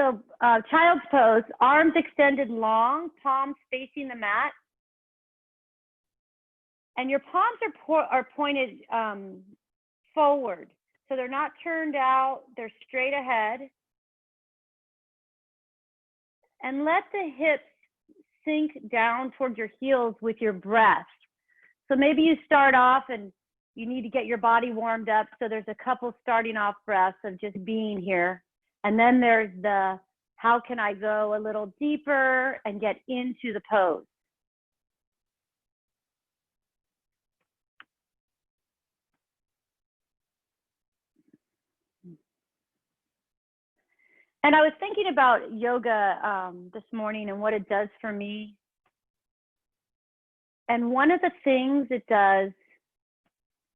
So child's pose, arms extended long, palms facing the mat. And your palms are pointed forward. So they're not turned out, they're straight ahead. And let the hips sink down towards your heels with your breath. So maybe you start off and you need to get your body warmed up. So there's a couple starting off breaths of just being here. And then there's the, how can I go a little deeper and get into the pose? And I was thinking about yoga this morning and what it does for me. And one of the things it does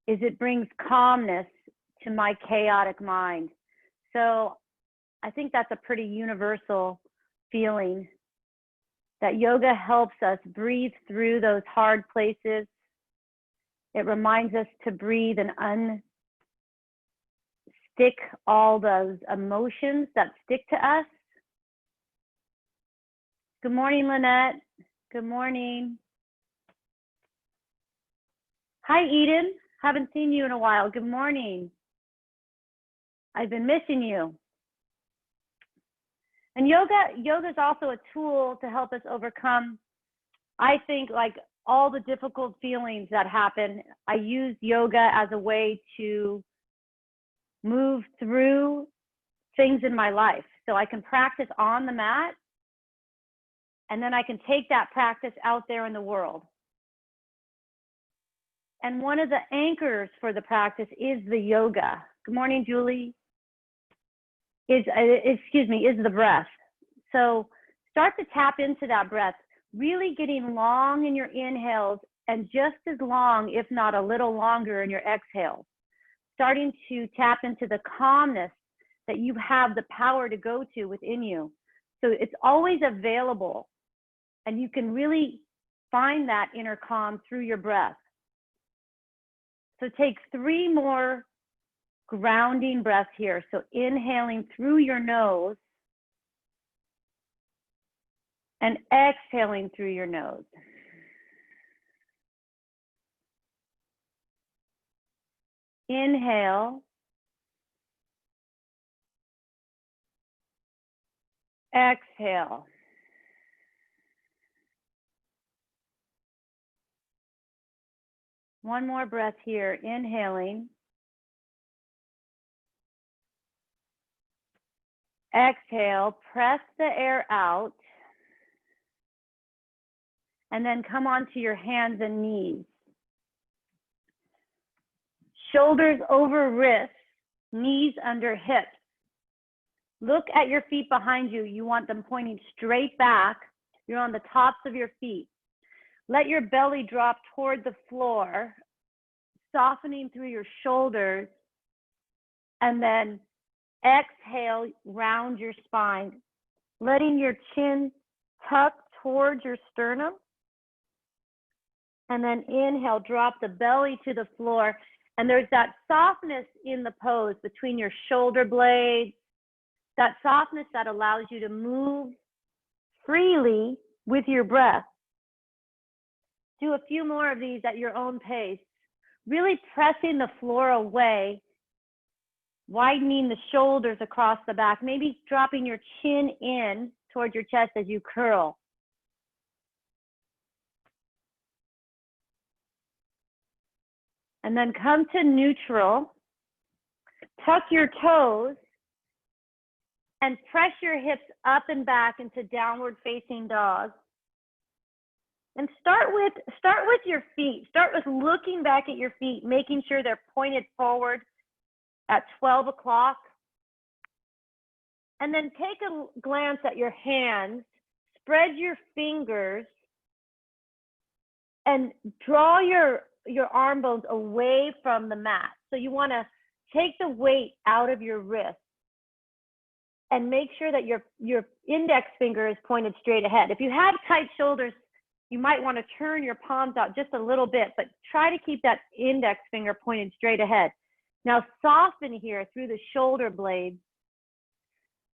is it brings calmness to my chaotic mind. So I think that's a pretty universal feeling, that yoga helps us breathe through those hard places. It reminds us to breathe and unstick all those emotions that stick to us. Good morning, Lynette. Good morning. Hi, Eden. Haven't seen you in a while. Good morning. I've been missing you. And yoga is also a tool to help us overcome, I think, like all the difficult feelings that happen. I use yoga as a way to move through things in my life. So I can practice on the mat, and then I can take that practice out there in the world. And one of the anchors for the practice is the yoga. Good morning, Julie. Is the breath. So start to tap into that breath, really getting long in your inhales and just as long, if not a little longer, in your exhales. Starting to tap into the calmness that you have the power to go to within you. So it's always available, and you can really find that inner calm through your breath. So take 3 more grounding breaths here. So inhaling through your nose and exhaling through your nose. Inhale. Exhale. One more breath here, inhaling. Exhale, press the air out. And then come onto your hands and knees. Shoulders over wrists, knees under hips. Look at your feet behind you. You want them pointing straight back. You're on the tops of your feet. Let your belly drop toward the floor, softening through your shoulders. And then exhale, round your spine, letting your chin tuck towards your sternum. And then inhale, drop the belly to the floor. And there's that softness in the pose between your shoulder blades, that softness that allows you to move freely with your breath. Do a few more of these at your own pace, really pressing the floor away, widening the shoulders across the back, maybe dropping your chin in towards your chest as you curl. And then come to neutral, tuck your toes, and press your hips up and back into downward facing dog. And start with your feet. Start with looking back at your feet, making sure they're pointed forward at 12 o'clock. And then take a glance at your hands, spread your fingers, and draw your arm bones away from the mat. So you want to take the weight out of your wrist and make sure that your index finger is pointed straight ahead. If you have tight shoulders, you might want to turn your palms out just a little bit, but try to keep that index finger pointed straight ahead. Now soften here through the shoulder blades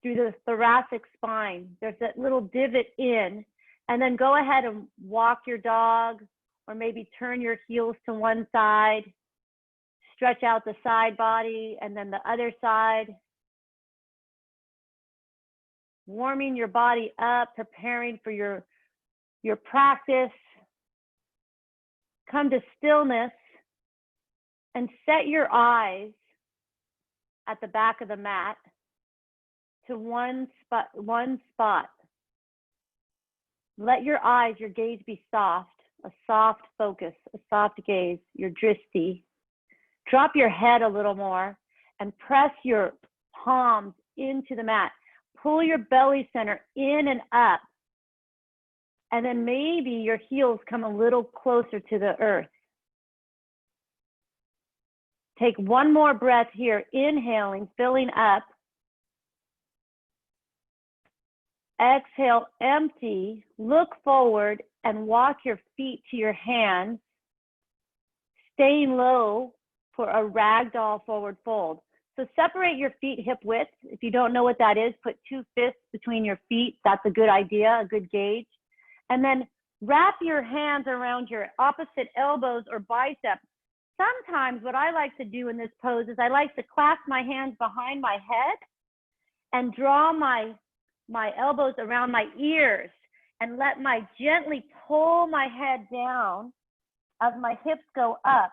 through the thoracic spine. There's that little divot in. And then go ahead and walk your dog, or maybe turn your heels to one side. Stretch out the side body and then the other side. Warming your body up, preparing for your practice. Come to stillness and set your eyes at the back of the mat to one spot. Let your eyes, your gaze be soft, a soft focus, a soft gaze, your drishti. Drop your head a little more and press your palms into the mat. Pull your belly center in and up. And then maybe your heels come a little closer to the earth. Take one more breath here, inhaling, filling up. Exhale, empty, look forward and walk your feet to your hands, staying low for a ragdoll forward fold. So separate your feet hip width. If you don't know what that is, put 2 fists between your feet. That's a good idea, a good gauge. And then wrap your hands around your opposite elbows or biceps. Sometimes what I like to do in this pose is I like to clasp my hands behind my head and draw my elbows around my ears and gently pull my head down as my hips go up,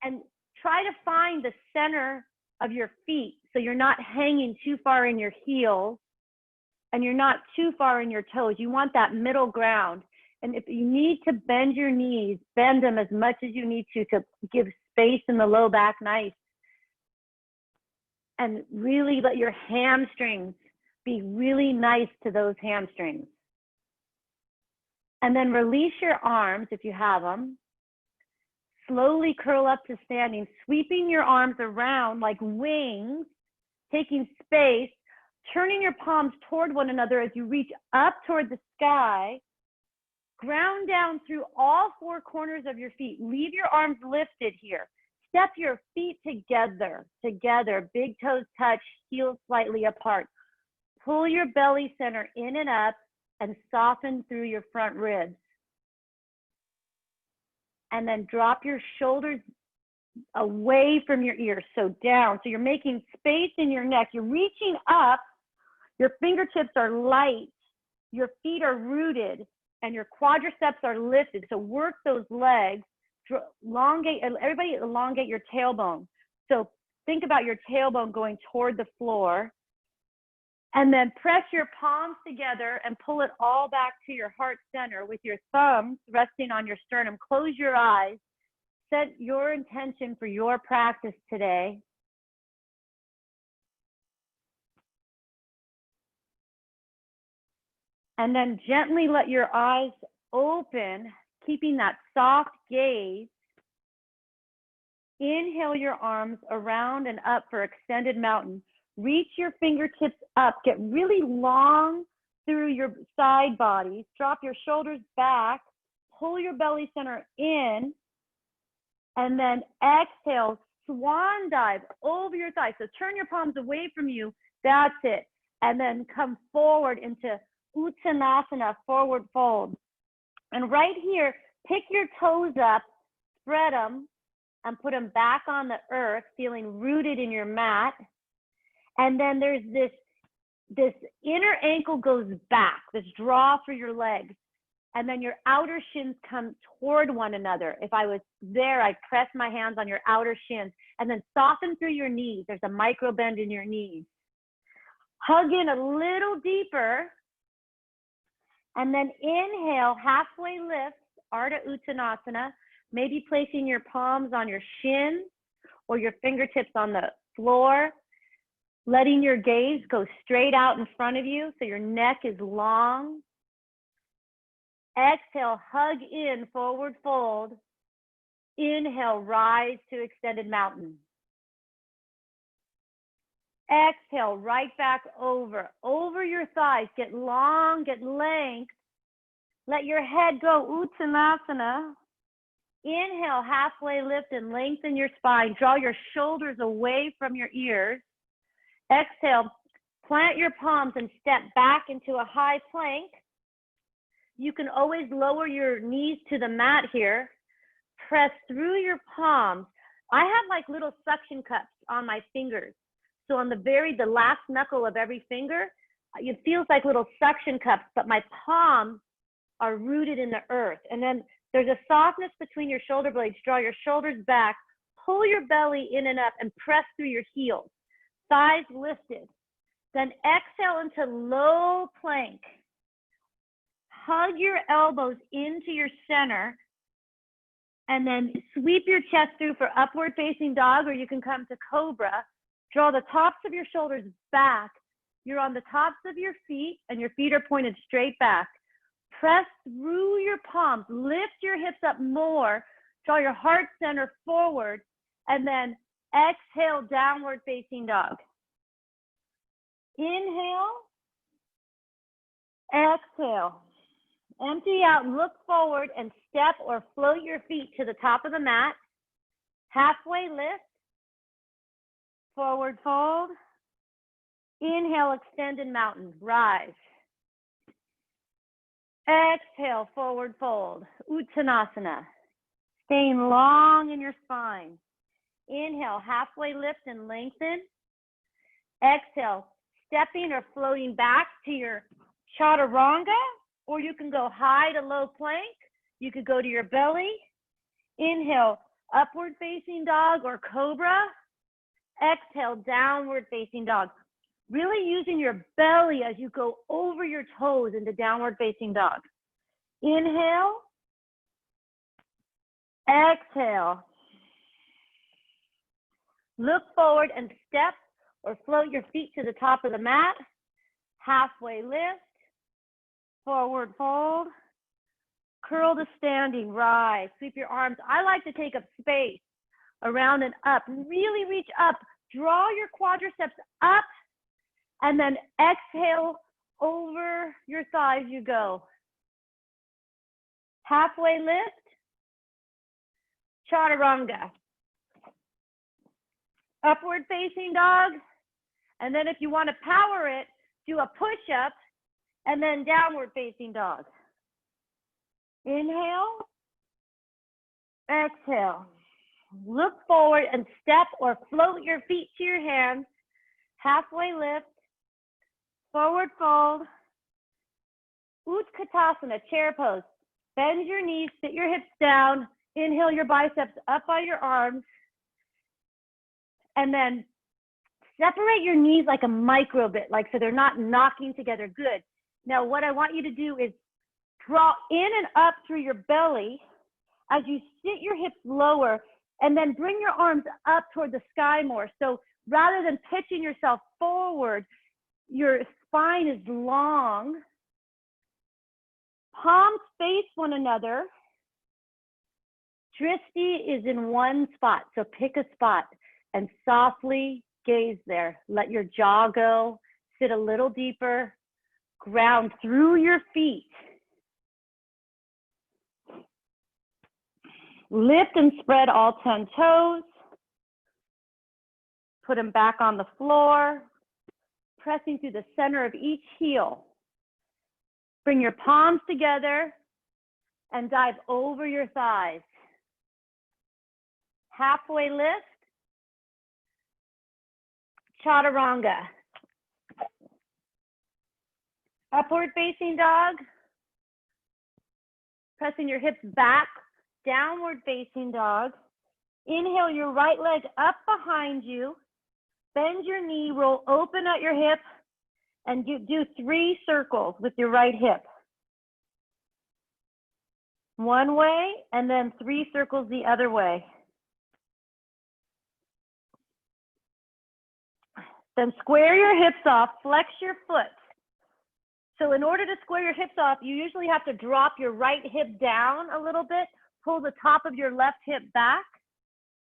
and try to find the center of your feet so you're not hanging too far in your heels and you're not too far in your toes. You want that middle ground. And if you need to bend your knees, bend them as much as you need to give space in the low back, nice. And really let your hamstrings be really nice to those hamstrings. And then release your arms if you have them. Slowly curl up to standing, sweeping your arms around like wings, taking space, turning your palms toward one another as you reach up toward the sky. Ground down through all 4 corners of your feet. Leave your arms lifted here. Step your feet together, big toes touch, heels slightly apart. Pull your belly center in and up and soften through your front ribs. And then drop your shoulders away from your ears, so down. So you're making space in your neck. You're reaching up. Your fingertips are light. Your feet are rooted and your quadriceps are lifted. So work those legs. Everybody elongate your tailbone. So think about your tailbone going toward the floor. And then press your palms together and pull it all back to your heart center with your thumbs resting on your sternum. Close your eyes. Set your intention for your practice today. And then gently let your eyes open, keeping that soft gaze. Inhale your arms around and up for extended mountain. Reach your fingertips up, get really long through your side bodies, drop your shoulders back, pull your belly center in, and then exhale, swan dive over your thighs. So turn your palms away from you, that's it. And then come forward into Uttanasana, forward fold. And right here, pick your toes up, spread them, and put them back on the earth, feeling rooted in your mat. And then there's this inner ankle goes back, this draw through your legs. And then your outer shins come toward one another. If I was there, I'd press my hands on your outer shins and then soften through your knees. There's a micro bend in your knees. Hug in a little deeper. And then inhale, halfway lift, Ardha Uttanasana, maybe placing your palms on your shins or your fingertips on the floor. Letting your gaze go straight out in front of you so your neck is long. Exhale, hug in, forward fold. Inhale, rise to extended mountain. Exhale, right back over your thighs. Get long, get length. Let your head go, Uttanasana. Inhale, halfway lift and lengthen your spine. Draw your shoulders away from your ears. Exhale, Plant your palms and step back into a high plank. You can always lower your knees to the mat here. Press through your palms. I have like little suction cups on my fingers. So on the last knuckle of every finger, it feels like little suction cups, but my palms are rooted in the earth. And then there's a softness between your shoulder blades. Draw your shoulders back, pull your belly in and up, and press through your heels. Thighs lifted. Then exhale into low plank. Hug your elbows into your center, and then sweep your chest through for upward facing dog, or you can come to cobra. Draw the tops of your shoulders back. You're on the tops of your feet, and your feet are pointed straight back. Press through your palms. Lift your hips up more. Draw your heart center forward, and then exhale, downward facing dog. Inhale, exhale. Empty out, look forward, and step or float your feet to the top of the mat. Halfway lift, forward fold. Inhale, extended mountain, rise. Exhale, forward fold, Uttanasana. Staying long in your spine. Inhale, halfway lift and lengthen. Exhale, stepping or floating back to your chaturanga, or you can go high to low plank. You could go to your belly. Inhale, upward facing dog or cobra. Exhale, downward facing dog. Really using your belly as you go over your toes into downward facing dog. Inhale. Exhale. Look forward and step or float your feet to the top of the mat. Halfway lift. Forward fold. Curl to standing, rise. Sweep your arms. I like to take up space around and up. Really reach up. Draw your quadriceps up, and then exhale over your thighs you go. Halfway lift. Chaturanga. Upward facing dog. And then if you want to power it, do a push-up and then downward facing dog. Inhale. Exhale. Look forward and step or float your feet to your hands. Halfway lift. Forward fold. Utkatasana, chair pose. Bend your knees, sit your hips down. Inhale your biceps up by your arms. And then separate your knees like a micro bit, like so they're not knocking together. Good. Now what I want you to do is draw in and up through your belly as you sit your hips lower, and then bring your arms up toward the sky more. So rather than pitching yourself forward, your spine is long. Palms face one another. Drishti is in one spot, so pick a spot and softly gaze there. Let your jaw go, sit a little deeper, ground through your feet. Lift and spread all 10 toes. Put them back on the floor, pressing through the center of each heel. Bring your palms together and dive over your thighs. Halfway lift. Chaturanga. Upward facing dog. Pressing your hips back. Downward facing dog. Inhale your right leg up behind you. Bend your knee, roll open at your hip, and do 3 circles with your right hip. One way, and then 3 circles the other way. Then square your hips off, flex your foot. So in order to square your hips off, you usually have to drop your right hip down a little bit, pull the top of your left hip back.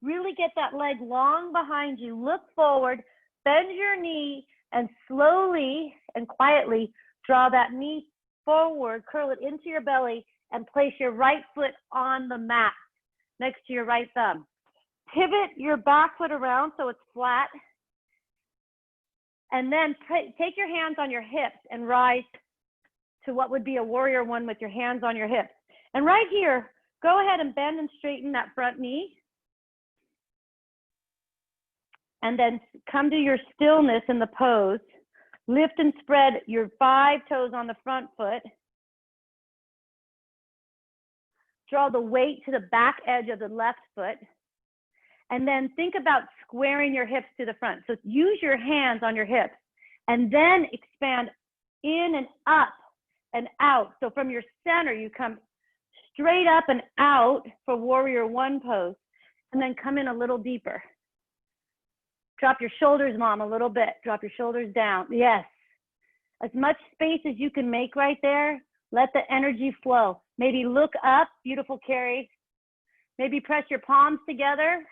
Really get that leg long behind you. Look forward, bend your knee, and slowly and quietly draw that knee forward, curl it into your belly, and place your right foot on the mat next to your right thumb. Pivot your back foot around so it's flat. And then take your hands on your hips and rise to what would be a warrior one with your hands on your hips. And right here, go ahead and bend and straighten that front knee. And then come to your stillness in the pose. Lift and spread your 5 toes on the front foot. Draw the weight to the back edge of the left foot. And then think about squaring your hips to the front. So use your hands on your hips and then expand in and up and out. So from your center, you come straight up and out for warrior one pose, and then come in a little deeper. Drop your shoulders, mom, a little bit. Drop your shoulders down. Yes. As much space as you can make right there. Let the energy flow. Maybe look up, beautiful Carrie. Maybe press your palms together.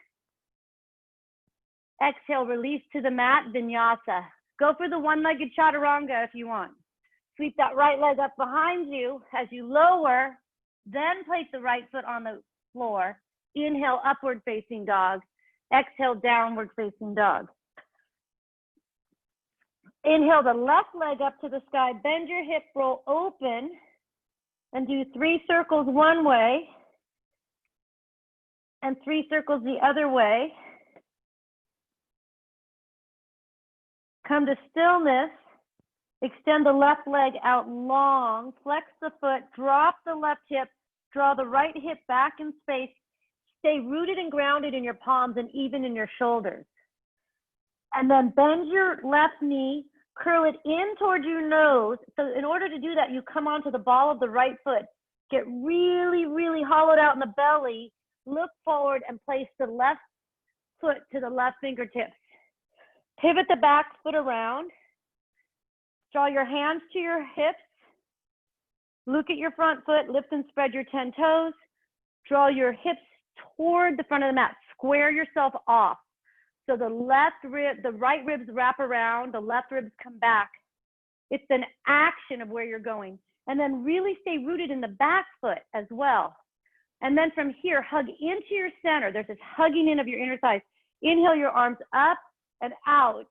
Exhale, release to the mat, vinyasa. Go for the one-legged chaturanga if you want. Sweep that right leg up behind you as you lower, then place the right foot on the floor. Inhale, upward facing dog. Exhale, downward facing dog. Inhale the left leg up to the sky. Bend your hip, roll open, and do 3 circles one way and 3 circles the other way. Come to stillness. Extend the left leg out long. Flex the foot. Drop the left hip. Draw the right hip back in space. Stay rooted and grounded in your palms and even in your shoulders. And then bend your left knee. Curl it in towards your nose. So in order to do that, you come onto the ball of the right foot. Get really, really hollowed out in the belly. Look forward and place the left foot to the left fingertips. Pivot the back foot around. Draw your hands to your hips. Look at your front foot. Lift and spread your 10 toes. Draw your hips toward the front of the mat. Square yourself off. So the right ribs wrap around, the left ribs come back. It's an action of where you're going. And then really stay rooted in the back foot as well. And then from here, hug into your center. There's this hugging in of your inner thighs. Inhale your arms up and out.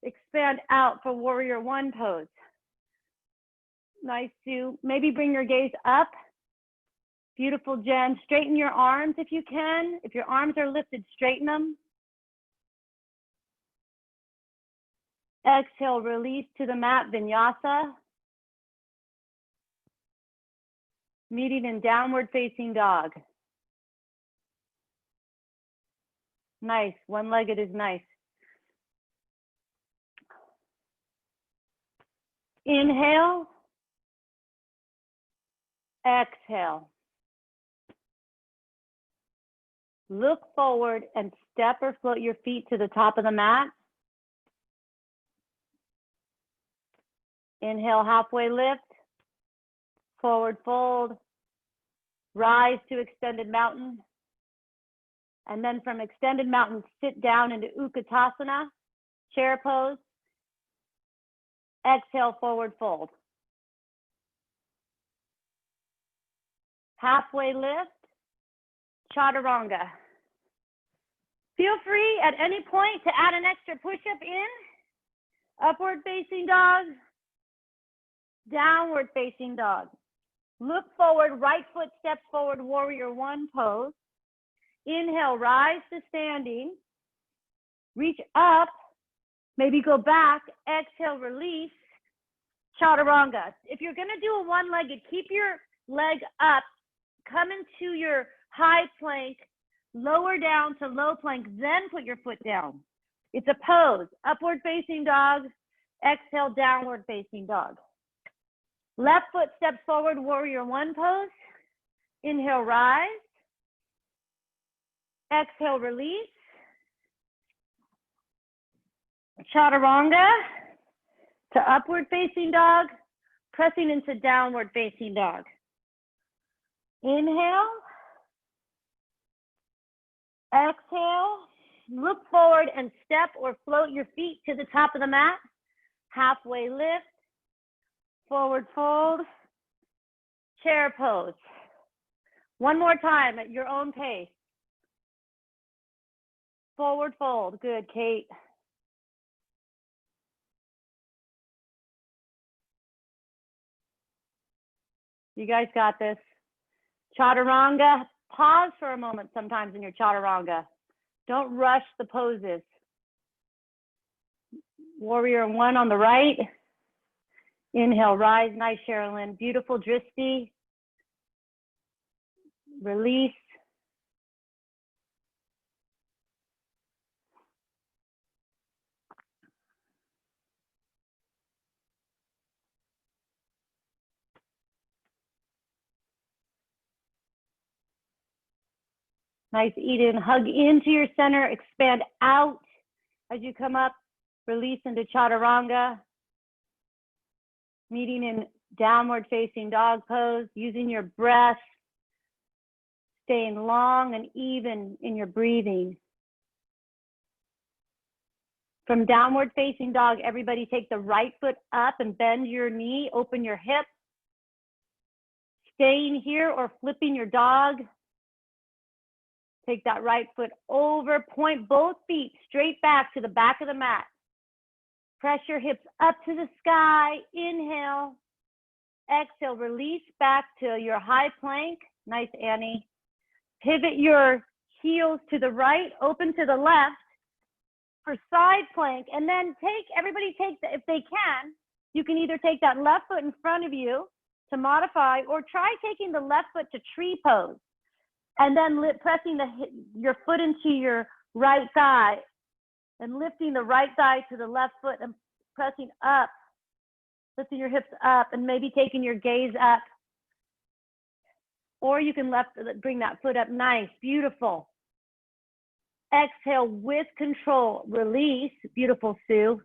Expand out for warrior one pose. Nice, Sue. Maybe bring your gaze up. Beautiful, Jen. Straighten your arms if you can. If your arms are lifted, straighten them. Exhale, release to the mat, vinyasa. Meeting in downward facing dog. Nice, one-legged is nice. Inhale. Exhale. Look forward and step or float your feet to the top of the mat. Inhale, halfway lift. Forward fold. Rise to extended mountain. And then from extended mountain, sit down into Utkatasana, chair pose. Exhale, forward fold. Halfway lift, chaturanga. Feel free at any point to add an extra push-up in. Upward facing dog, downward facing dog. Look forward, right foot steps forward, warrior one pose. Inhale, rise to standing. Reach up, maybe go back. Exhale, release, chaturanga. If you're gonna do a one-legged, keep your leg up. Come into your high plank, lower down to low plank, then put your foot down. It's a pose. Upward facing dog, exhale, downward facing dog. Left foot steps forward, warrior one pose. Inhale, rise. Exhale, release. Chaturanga to upward facing dog, pressing into downward facing dog. Inhale. Exhale. Look forward and step or float your feet to the top of the mat. Halfway lift. Forward fold. Chair pose. One more time at your own pace. Forward fold. Good, Kate. You guys got this. Chaturanga. Pause for a moment sometimes in your chaturanga. Don't rush the poses. Warrior one on the right. Inhale, rise. Nice, Sherilyn. Beautiful, Dristi. Release. Nice, Eden. Hug into your center. Expand out as you come up. Release into chaturanga. Meeting in downward facing dog pose. Using your breath. Staying long and even in your breathing. From downward facing dog, everybody take the right foot up and bend your knee, open your hip. Staying here or flipping your dog. Take that right foot over, point both feet straight back to the back of the mat. Press your hips up to the sky, inhale. Exhale, release back to your high plank. Nice, Annie. Pivot your heels to the right, open to the left for side plank, and then everybody take, if they can, you can either take that left foot in front of you to modify, or try taking the left foot to tree pose, and then pressing your foot into your right thigh, and lifting the right thigh to the left foot and pressing up, lifting your hips up, and maybe taking your gaze up. Or you can bring that foot up. Nice, beautiful. Exhale with control, release. Beautiful, Sue.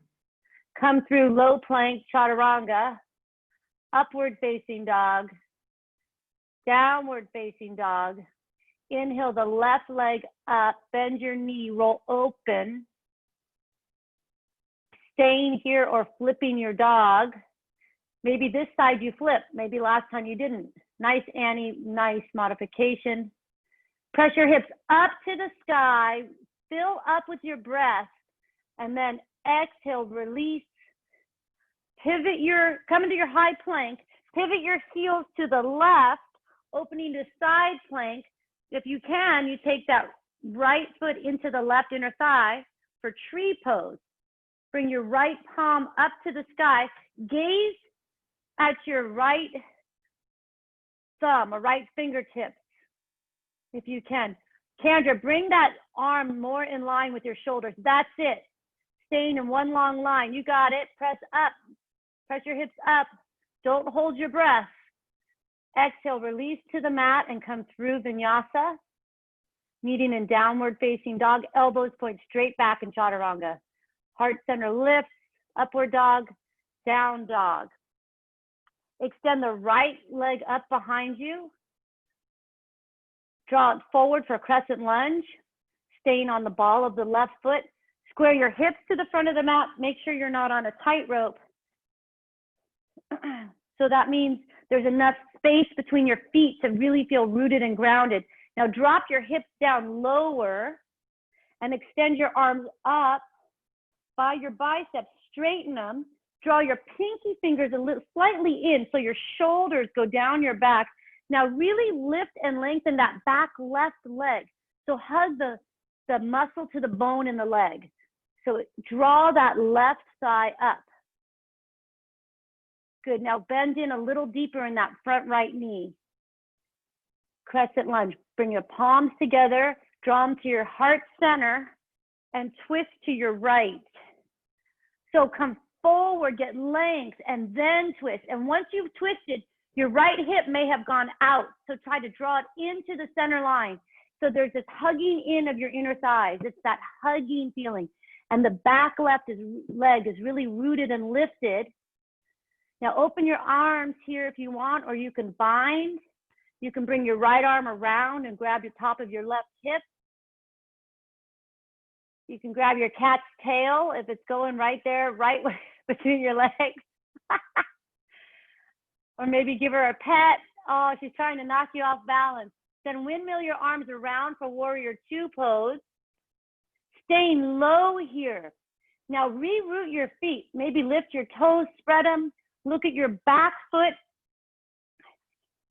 Come through low plank, chaturanga. Upward facing dog. Downward facing dog. Inhale the left leg up, bend your knee, roll open. Staying here or flipping your dog. Maybe this side you flip, maybe last time you didn't. Nice, Annie, nice modification. Press your hips up to the sky, fill up with your breath, and then exhale, release. Come into your high plank, pivot your heels to the left, opening to side plank. If you can, you take that right foot into the left inner thigh for tree pose. Bring your right palm up to the sky, gaze at your right thumb or right fingertips, if you can. Kendra, bring that arm more in line with your shoulders. That's it. Staying in one long line. You got it. Press up. Press your hips up. Don't hold your breath. Exhale, release to the mat and come through Vinyasa. Meeting in downward facing dog. Elbows point straight back in chaturanga. Heart center lifts. Upward dog. Down dog. Extend the right leg up behind you. Draw it forward for crescent lunge. Staying on the ball of the left foot. Square your hips to the front of the mat. Make sure you're not on a tightrope. So that means there's enough space between your feet to really feel rooted and grounded. Now drop your hips down lower and extend your arms up by your biceps. Straighten them. Draw your pinky fingers a little slightly in so your shoulders go down your back. Now really lift and lengthen that back left leg. So hug the muscle to the bone in the leg. So draw that left thigh up. Good. Now bend in a little deeper in that front right knee. Crescent lunge. Bring your palms together, draw them to your heart center, and twist to your right. So come forward, get length, and then twist. And once you've twisted, your right hip may have gone out. So try to draw it into the center line. So there's this hugging in of your inner thighs. It's that hugging feeling. And the back left leg is really rooted and lifted. Now open your arms here if you want, or you can bind. You can bring your right arm around and grab your top of your left hip. You can grab your cat's tail if it's going right there, right between your legs. Or maybe give her a pet. Oh, she's trying to knock you off balance. Then windmill your arms around for warrior two pose. Staying low here. Now reroot your feet. Maybe lift your toes, spread them. Look at your back foot.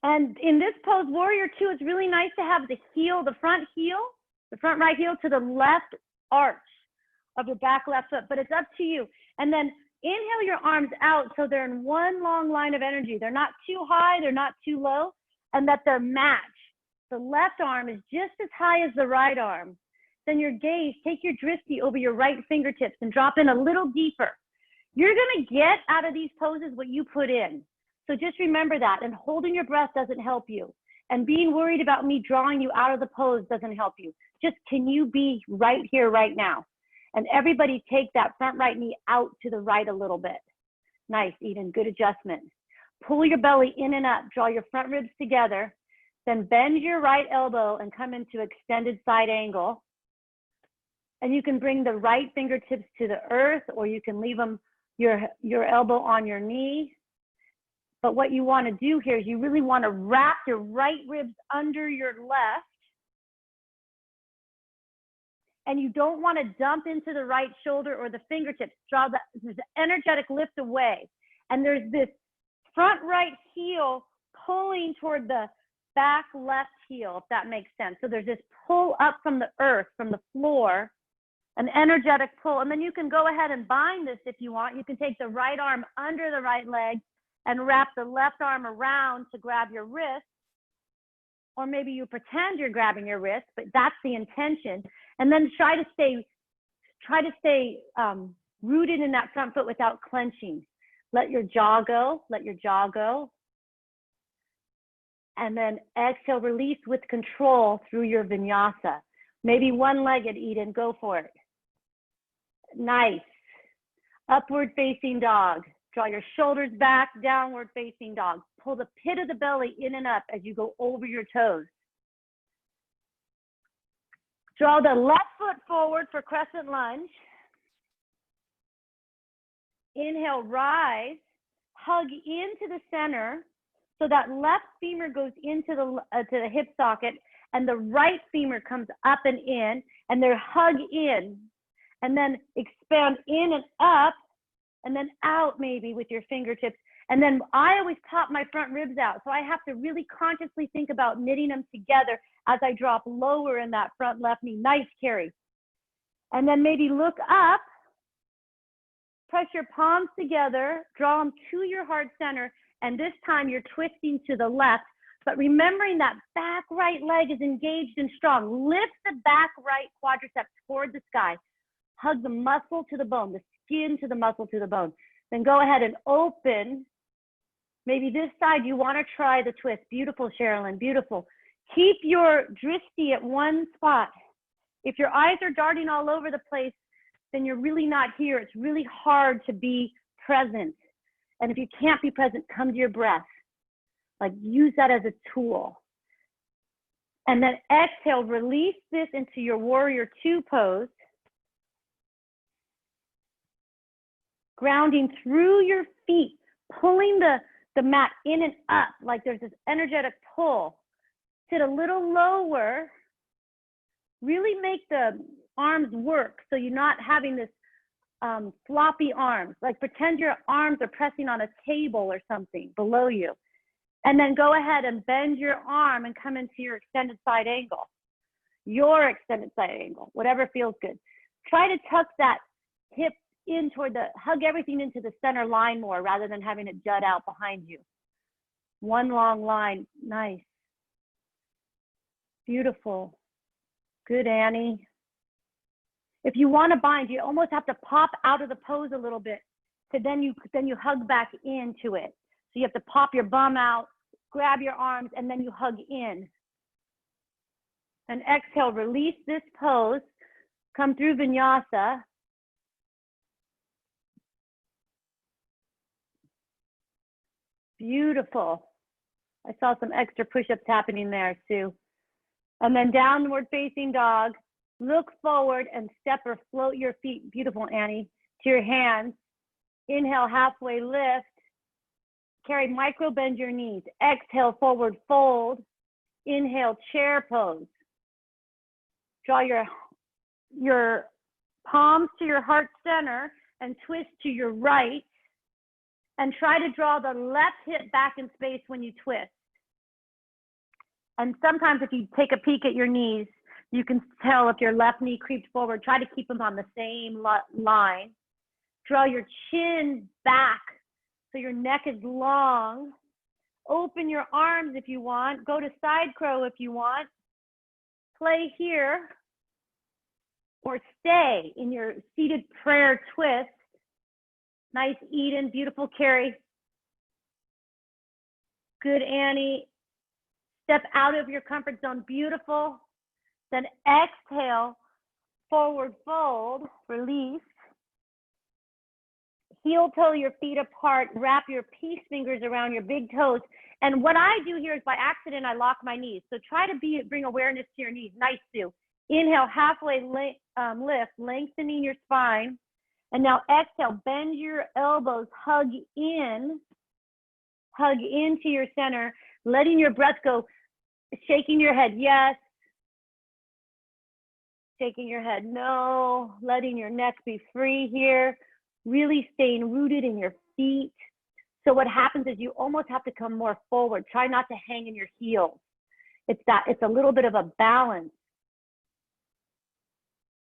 And in this pose, warrior two, it's really nice to have the heel, the front right heel to the left arch of your back left foot, but it's up to you. And then inhale your arms out so they're in one long line of energy. They're not too high, they're not too low, and that they're matched. The left arm is just as high as the right arm. Then your gaze, take your drishti over your right fingertips and drop in a little deeper. You're gonna get out of these poses what you put in. So just remember that, and holding your breath doesn't help you. And being worried about me drawing you out of the pose doesn't help you. Just can you be right here, right now? And everybody take that front right knee out to the right a little bit. Nice, Eden, good adjustment. Pull your belly in and up, draw your front ribs together, then bend your right elbow and come into extended side angle. And you can bring the right fingertips to the earth, or you can leave them, your elbow on your knee. But what you want to do here is you really want to wrap your right ribs under your left. And you don't want to dump into the right shoulder or the fingertips. Draw this energetic lift away. And there's this front right heel pulling toward the back left heel, if that makes sense. So there's this pull up from the earth, from the floor, an energetic pull. And then you can go ahead and bind this if you want. You can take the right arm under the right leg and wrap the left arm around to grab your wrist. Or maybe you pretend you're grabbing your wrist, but that's the intention. And then try to stay rooted in that front foot without clenching. Let your jaw go, let your jaw go. And then exhale, release with control through your vinyasa. Maybe one-legged, Eden, go for it. Nice. Upward facing dog. Draw your shoulders back, downward facing dog. Pull the pit of the belly in and up as you go over your toes. Draw the left foot forward for crescent lunge. Inhale, rise, hug into the center so that left femur goes into the hip socket and the right femur comes up and in, and they're hug in, and then expand in and up, and then out maybe with your fingertips. And then I always pop my front ribs out. So I have to really consciously think about knitting them together as I drop lower in that front left knee. Nice, Carrie. And then maybe look up, press your palms together, draw them to your heart center. And this time you're twisting to the left, but remembering that back right leg is engaged and strong. Lift the back right quadriceps toward the sky. Hug the muscle to the bone, the skin to the muscle to the bone. Then go ahead and open. Maybe this side you want to try the twist. Beautiful, Sherilyn, beautiful. Keep your drishti at one spot. If your eyes are darting all over the place, then you're really not here. It's really hard to be present. And if you can't be present, come to your breath. Like use that as a tool. And then exhale, release this into your warrior two pose. Grounding through your feet, pulling the mat in and up, like there's this energetic pull. Sit a little lower. Really make the arms work so you're not having this floppy arms. Like pretend your arms are pressing on a table or something below you. And then go ahead and bend your arm and come into your extended side angle. Your extended side angle, whatever feels good. Try to tuck that hip in toward hug everything into the center line more rather than having it jut out behind you. One long line, nice. Beautiful. Good, Annie. If you want to bind, you almost have to pop out of the pose a little bit. So then you hug back into it. So you have to pop your bum out, grab your arms, and then you hug in. And exhale, release this pose. Come through Vinyasa. Beautiful. I saw some extra push-ups happening there, Sue. And then downward facing dog. Look forward and step or float your feet, beautiful Annie, to your hands. Inhale, halfway lift. Carry, micro bend your knees. Exhale, forward fold. Inhale, chair pose. Draw your palms to your heart center and twist to your right. And try to draw the left hip back in space when you twist. And sometimes if you take a peek at your knees, you can tell if your left knee creeps forward. Try to keep them on the same line. Draw your chin back so your neck is long. Open your arms if you want. Go to side crow if you want. Play here or stay in your seated prayer twist. Nice, Eden. Beautiful, Carrie. Good, Annie. Step out of your comfort zone. Beautiful. Then exhale, forward fold, release. Heel toe your feet apart, wrap your peace fingers around your big toes. And what I do here is by accident, I lock my knees. So try to bring awareness to your knees. Nice, Sue. Inhale, halfway lift, lengthening your spine. And now exhale, bend your elbows, hug into your center, letting your breath go, shaking your head, yes. Shaking your head, no. Letting your neck be free here. Really staying rooted in your feet. So what happens is you almost have to come more forward. Try not to hang in your heels. It's a little bit of a balance.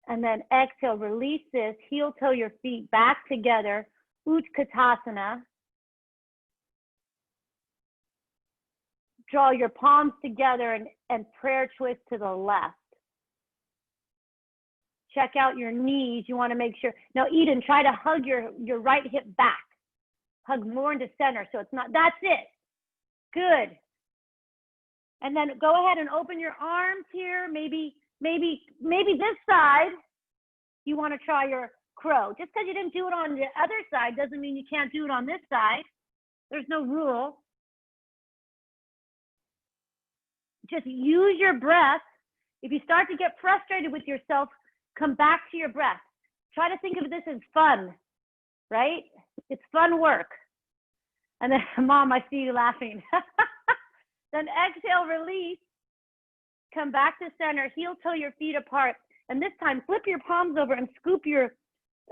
And then exhale, release this. Heel toe your feet back together. Utkatasana. Draw your palms together and prayer twist to the left. Check out your knees. You want to make sure. Now, Eden, try to hug your right hip back. Hug more into center. So it's not, that's it. Good. And then go ahead and open your arms here. Maybe this side, you want to try your crow. Just because you didn't do it on the other side doesn't mean you can't do it on this side. There's no rule. Just use your breath. If you start to get frustrated with yourself, come back to your breath. Try to think of this as fun, right? It's fun work. And then, Mom, I see you laughing. Then exhale, release. Come back to center. Heel toe your feet apart. And this time, flip your palms over and scoop your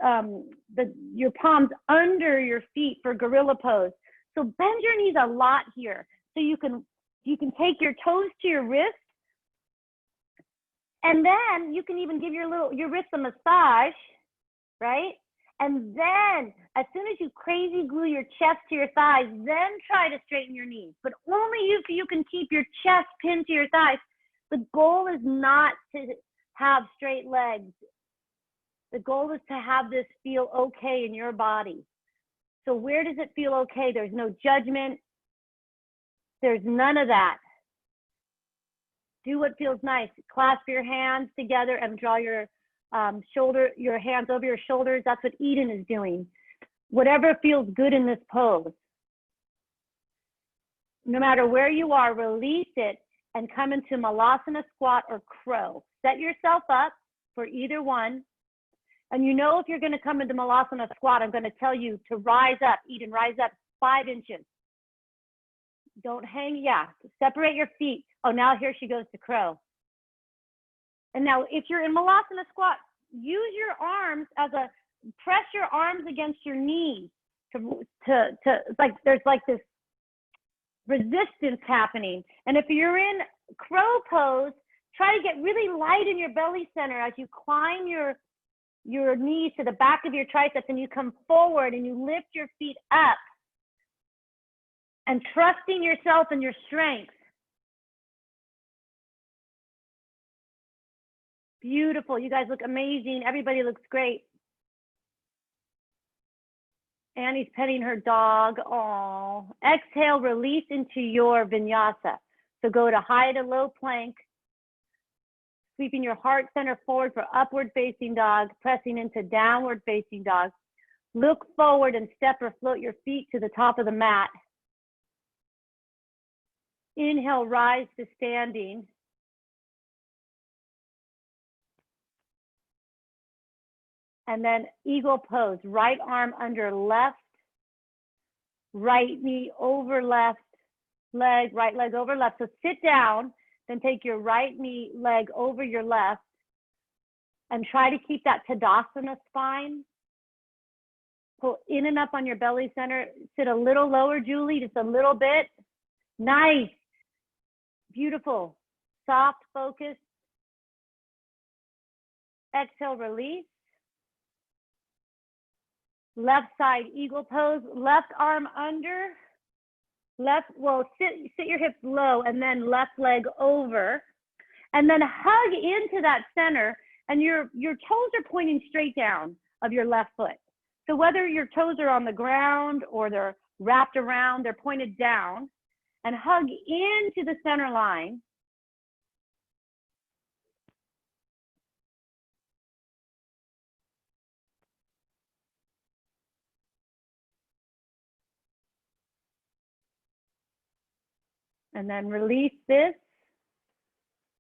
palms under your feet for gorilla pose. So bend your knees a lot here. So you can take your toes to your wrist. And then you can even give your wrist a massage, right? And then as soon as you crazy glue your chest to your thighs, then try to straighten your knees. But only if you can keep your chest pinned to your thighs. The goal is not to have straight legs. The goal is to have this feel okay in your body. So where does it feel okay? There's no judgment. There's none of that. Do what feels nice. Clasp your hands together and draw your hands over your shoulders. That's what Eden is doing. Whatever feels good in this pose. No matter where you are, release it and come into Malasana squat or crow. Set yourself up for either one. And you know if you're going to come into Malasana squat, I'm going to tell you to rise up. Eden, rise up 5 inches. Don't hang, separate your feet. Oh, now here she goes to crow. And now if you're in Malasana squat, use your arms press your arms against your knees there's like this resistance happening. And if you're in crow pose, try to get really light in your belly center as you climb your knees to the back of your triceps and you come forward and you lift your feet up. And trusting yourself and your strength. Beautiful. You guys look amazing. Everybody looks great. Annie's petting her dog. Oh. Exhale, release into your vinyasa. So go to high to low plank. Sweeping your heart center forward for upward facing dog. Pressing into downward facing dog. Look forward and step or float your feet to the top of the mat. Inhale, rise to standing. And then eagle pose, right arm under left, right knee over left leg, right leg over left. So sit down, then take your right knee leg over your left and try to keep that Tadasana spine. Pull in and up on your belly center. Sit a little lower, Julie, just a little bit. Nice. Beautiful. Soft focus. Exhale, release. Left side eagle pose. Left arm under. Sit your hips low and then left leg over. And then hug into that center, and your toes are pointing straight down of your left foot. So whether your toes are on the ground or they're wrapped around, they're pointed down, and hug into the center line. And then release this.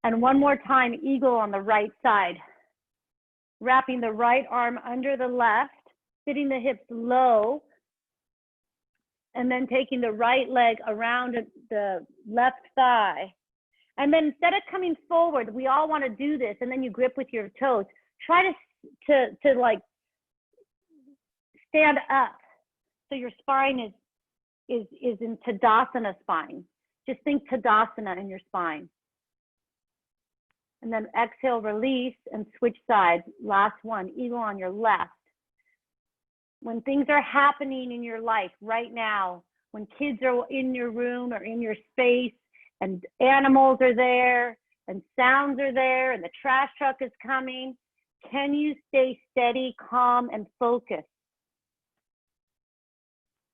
And one more time, eagle on the right side. Wrapping the right arm under the left, sitting the hips low, and then taking the right leg around the left thigh. And then instead of coming forward, we all want to do this, and then you grip with your toes. Try to like stand up so your spine is in Tadasana spine. Just think Tadasana in your spine. And then exhale, release, and switch sides. Last one, eagle on your left. When things are happening in your life right now, when kids are in your room or in your space, and animals are there, and sounds are there, and the trash truck is coming, can you stay steady, calm, and focused?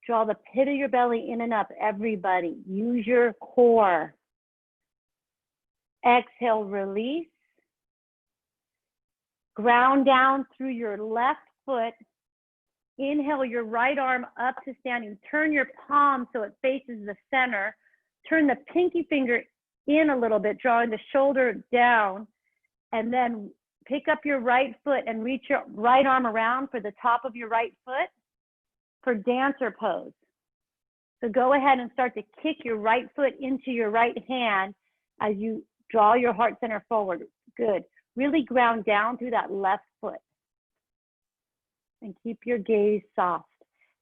Draw the pit of your belly in and up, everybody. Use your core. Exhale, release. Ground down through your left foot. Inhale your right arm up to standing. Turn your palm so it faces the center. Turn the pinky finger in a little bit, drawing the shoulder down. And then pick up your right foot and reach your right arm around for the top of your right foot for dancer pose. So go ahead and start to kick your right foot into your right hand as you draw your heart center forward. Good. Really ground down through that left foot. And keep your gaze soft.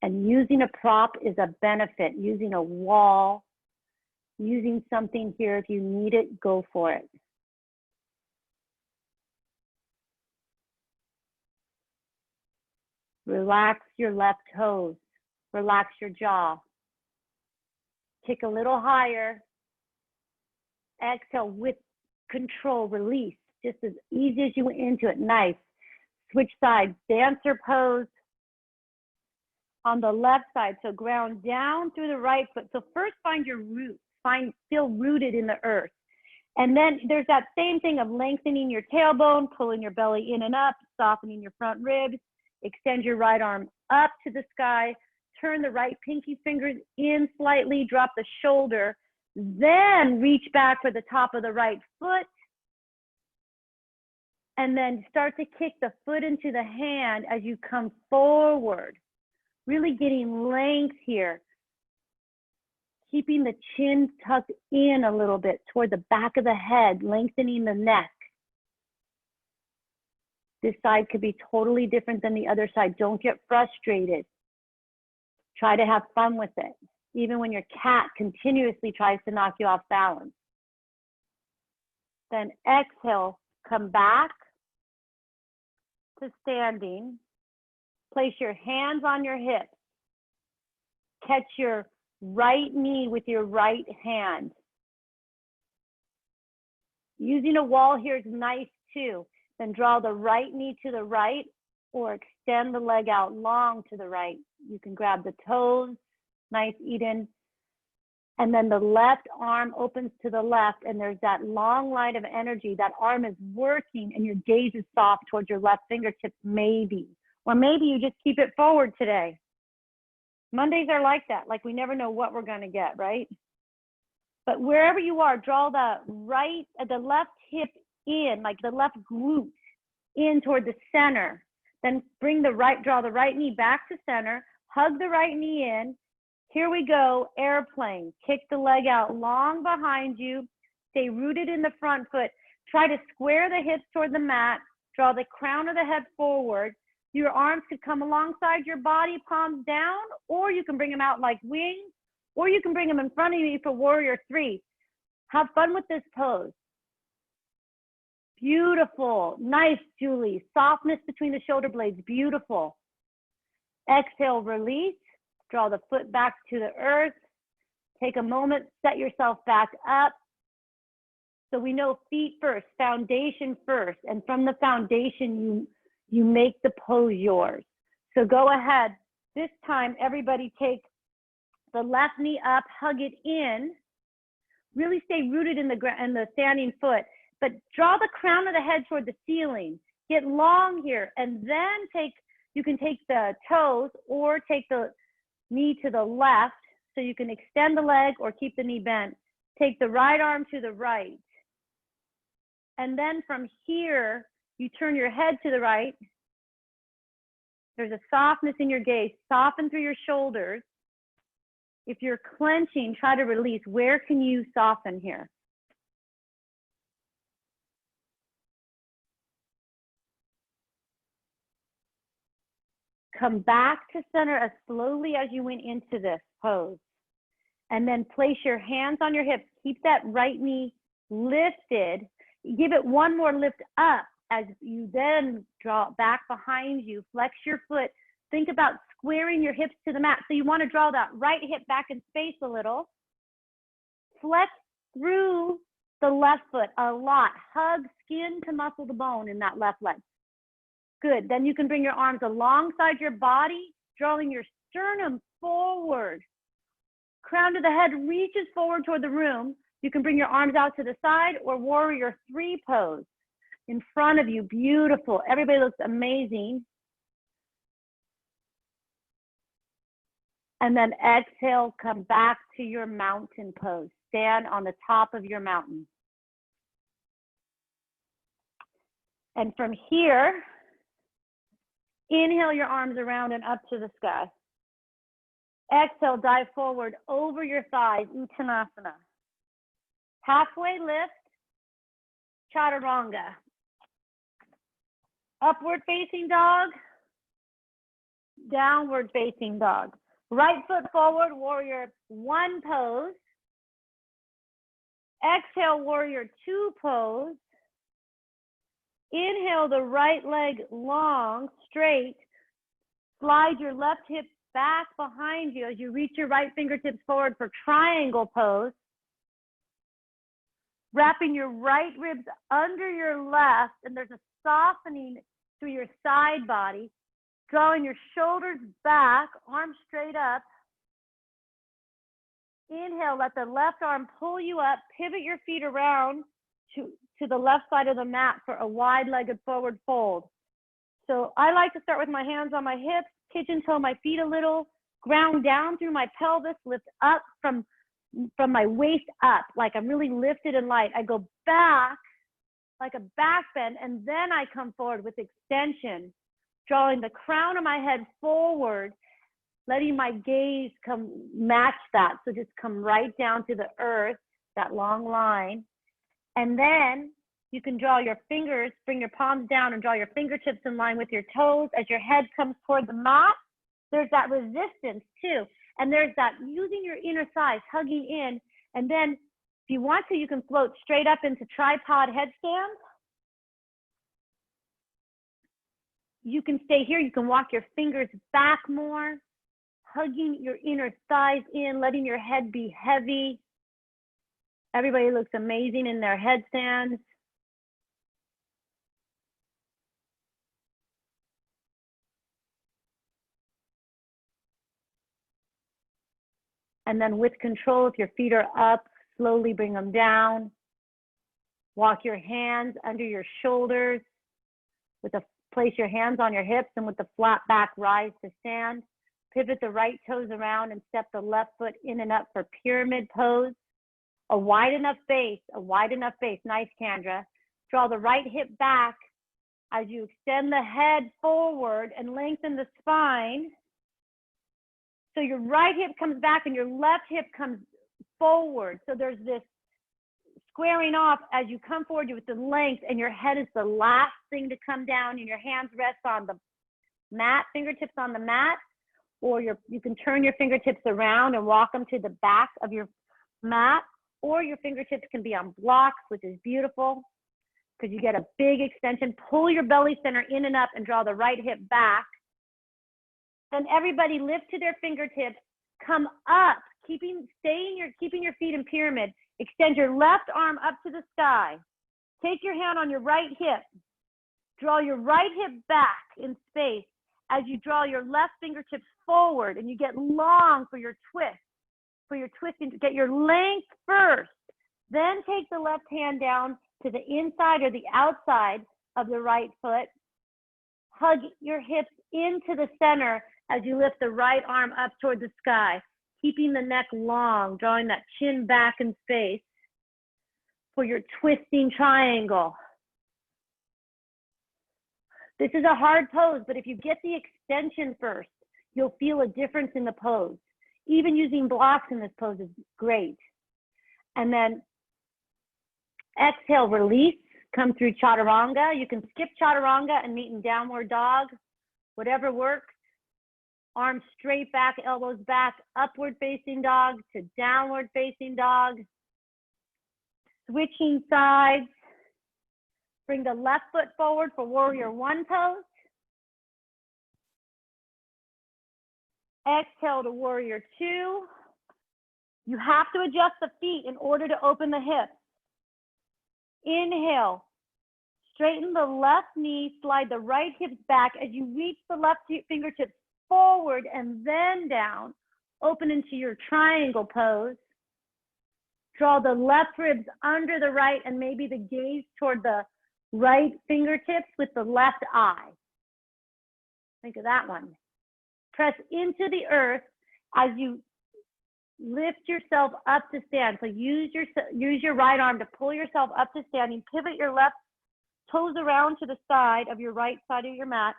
And using a prop is a benefit. Using a wall, using something here. If you need it, go for it. Relax your left toes. Relax your jaw. Kick a little higher. Exhale with control, release. Just as easy as you went into it. Nice. Switch sides, dancer pose on the left side. So ground down through the right foot. So first find your roots. Feel rooted in the earth. And then there's that same thing of lengthening your tailbone, pulling your belly in and up, softening your front ribs. Extend your right arm up to the sky. Turn the right pinky fingers in slightly, drop the shoulder. Then reach back for the top of the right foot. And then start to kick the foot into the hand as you come forward. Really getting length here. Keeping the chin tucked in a little bit toward the back of the head, lengthening the neck. This side could be totally different than the other side. Don't get frustrated. Try to have fun with it, even when your cat continuously tries to knock you off balance. Then exhale, come back to standing. Place your hands on your hips. Catch your right knee with your right hand. Using a wall here is nice too. Then draw the right knee to the right or extend the leg out long to the right. You can grab the toes, nice Eden. And then the left arm opens to the left and there's that long line of energy. That arm is working and your gaze is soft towards your left fingertips maybe. Or maybe you just keep it forward today. Mondays are like that, like we never know what we're gonna get, right? But wherever you are, draw the left hip in, like the left glute in toward the center. Then draw the right knee back to center, hug the right knee in. Here we go, airplane. Kick the leg out long behind you. Stay rooted in the front foot. Try to square the hips toward the mat. Draw the crown of the head forward. Your arms could come alongside your body, palms down, or you can bring them out like wings, or you can bring them in front of you for warrior three. Have fun with this pose. Beautiful. Nice, Julie. Softness between the shoulder blades. Beautiful. Exhale, release. Draw the foot back to the earth. Take a moment, set yourself back up. So we know feet first, foundation first. And from the foundation, you make the pose yours. So go ahead. This time, everybody take the left knee up, hug it in. Really stay rooted in the standing foot. But draw the crown of the head toward the ceiling. Get long here. And then you can take the toes or take the knee to the left. So you can extend the leg or keep the knee bent. Take the right arm to the right. And then from here, you turn your head to the right. There's a softness in your gaze. Soften through your shoulders. If you're clenching, try to release. Where can you soften here? Come back to center as slowly as you went into this pose. And then place your hands on your hips. Keep that right knee lifted. Give it one more lift up as you then draw it back behind you. Flex your foot. Think about squaring your hips to the mat. So you want to draw that right hip back in space a little. Flex through the left foot a lot. Hug skin to muscle to bone in that left leg. Good. Then you can bring your arms alongside your body, drawing your sternum forward. Crown of the head reaches forward toward the room. You can bring your arms out to the side or warrior three pose. In front of you, beautiful. Everybody looks amazing. And then exhale, come back to your mountain pose. Stand on the top of your mountain. And from here, inhale your arms around and up to the sky. Exhale, dive forward over your thighs, Uttanasana. Halfway lift, Chaturanga. Upward facing dog, downward facing dog. Right foot forward, warrior one pose. Exhale, warrior two pose. Inhale the right leg long, straight. Slide your left hip back behind you as you reach your right fingertips forward for triangle pose. Wrapping your right ribs under your left, and there's a softening through your side body. Drawing your shoulders back, arms straight up. Inhale, let the left arm pull you up. Pivot your feet around to the left side of the mat for a wide-legged forward fold. So I like to start with my hands on my hips, pigeon toe my feet a little, ground down through my pelvis, lift up from my waist up, like I'm really lifted and light. I go back like a back bend, and then I come forward with extension, drawing the crown of my head forward, letting my gaze come match that. So just come right down to the earth, that long line. And then you can draw your fingers, bring your palms down and draw your fingertips in line with your toes. As your head comes toward the mat, there's that resistance too. And there's that using your inner thighs, hugging in. And then if you want to, you can float straight up into tripod headstand. You can stay here. You can walk your fingers back more, hugging your inner thighs in, letting your head be heavy. Everybody looks amazing in their headstands. And then with control, if your feet are up, slowly bring them down. Walk your hands under your shoulders. Place your hands on your hips, and with the flat back, rise to stand. Pivot the right toes around and step the left foot in and up for pyramid pose. A wide enough base, Nice, Kendra. Draw the right hip back as you extend the head forward and lengthen the spine. So your right hip comes back and your left hip comes forward. So there's this squaring off as you come forward with the length, and your head is the last thing to come down, and your hands rest on the mat, fingertips on the mat, or you can turn your fingertips around and walk them to the back of your mat, or your fingertips can be on blocks, which is beautiful because you get a big extension. Pull your belly center in and up and draw the right hip back. Then everybody lift to their fingertips, come up, keeping your feet in pyramid. Extend your left arm up to the sky. Take your hand on your right hip. Draw your right hip back in space as you draw your left fingertips forward and you get long for your twist. For your twisting, get your length first. Then take the left hand down to the inside or the outside of the right foot. Hug your hips into the center as you lift the right arm up toward the sky, keeping the neck long, drawing that chin back in space for your twisting triangle. This is a hard pose, but if you get the extension first, you'll feel a difference in the pose. Even using blocks in this pose is great. And then exhale, release, come through chaturanga. You can skip chaturanga and meet in downward dog, whatever works. Arms straight back, elbows back, upward facing dog to downward facing dog. Switching sides. Bring the left foot forward for warrior one pose. Exhale to warrior two. You have to adjust the feet in order to open the hips. Inhale. Straighten the left knee, slide the right hips back as you reach the left fingertips forward and then down. Open into your triangle pose. Draw the left ribs under the right and maybe the gaze toward the right fingertips with the left eye. Think of that one. Press into the earth as you lift yourself up to stand. So use your right arm to pull yourself up to standing. Pivot your left toes around to the side of your right side of your mat.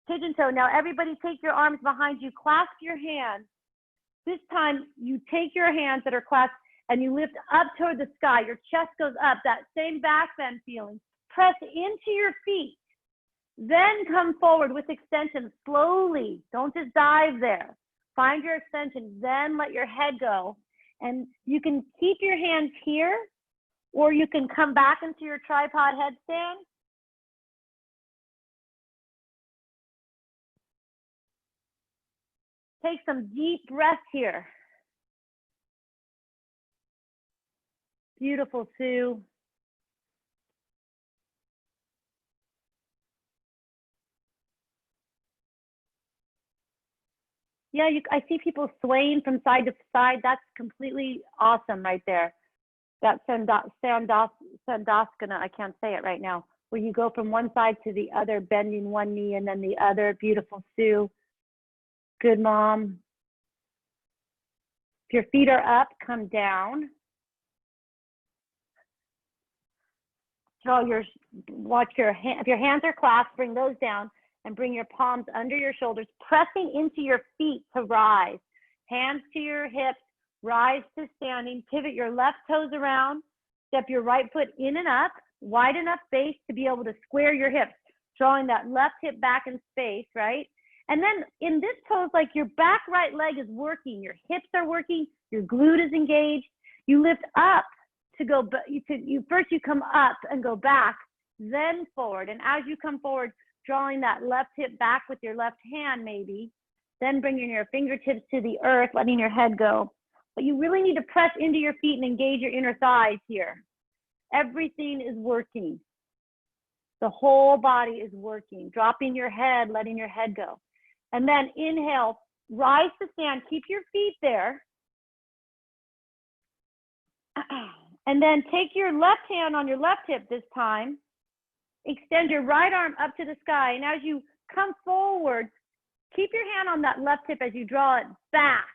Pigeon toe. Now everybody take your arms behind you. Clasp your hands. This time you take your hands that are clasped and you lift up toward the sky. Your chest goes up. That same back bend feeling. Press into your feet. Then come forward with extension slowly. Don't just dive there. Find your extension, then let your head go. And you can keep your hands here, or you can come back into your tripod headstand. Take some deep breaths here. Beautiful, Sue. Yeah, I see people swaying from side to side. That's completely awesome right there. That Sandasana, I can't say it right now, where you go from one side to the other, bending one knee and then the other. Beautiful, Sue. Good, Mom. If your feet are up, come down. If your hands are clasped, bring those down. And bring your palms under your shoulders, pressing into your feet to rise. Hands to your hips, rise to standing. Pivot your left toes around. Step your right foot in and up. Wide enough space to be able to square your hips. Drawing that left hip back in space, right? And then in this pose, like your back right leg is working. Your hips are working. Your glute is engaged. You lift up to go, first you come up and go back, then forward. And as you come forward, drawing that left hip back with your left hand maybe, then bringing your fingertips to the earth, letting your head go. But you really need to press into your feet and engage your inner thighs here. Everything is working. The whole body is working. Dropping your head, letting your head go. And then inhale, rise to stand, keep your feet there. And then take your left hand on your left hip this time. Extend your right arm up to the sky. And as you come forward, keep your hand on that left hip as you draw it back.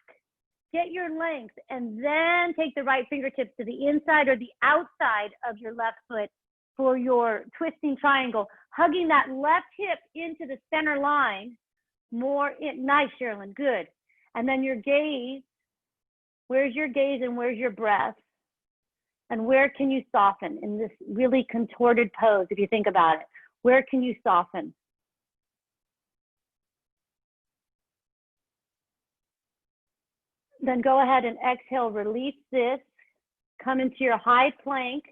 Get your length and then take the right fingertips to the inside or the outside of your left foot for your twisting triangle. Hugging that left hip into the center line. Nice, Sherilyn, good. And then your gaze. Where's your gaze and where's your breath? And where can you soften in this really contorted pose, if you think about it? Where can you soften? Then go ahead and exhale, release this. Come into your high plank.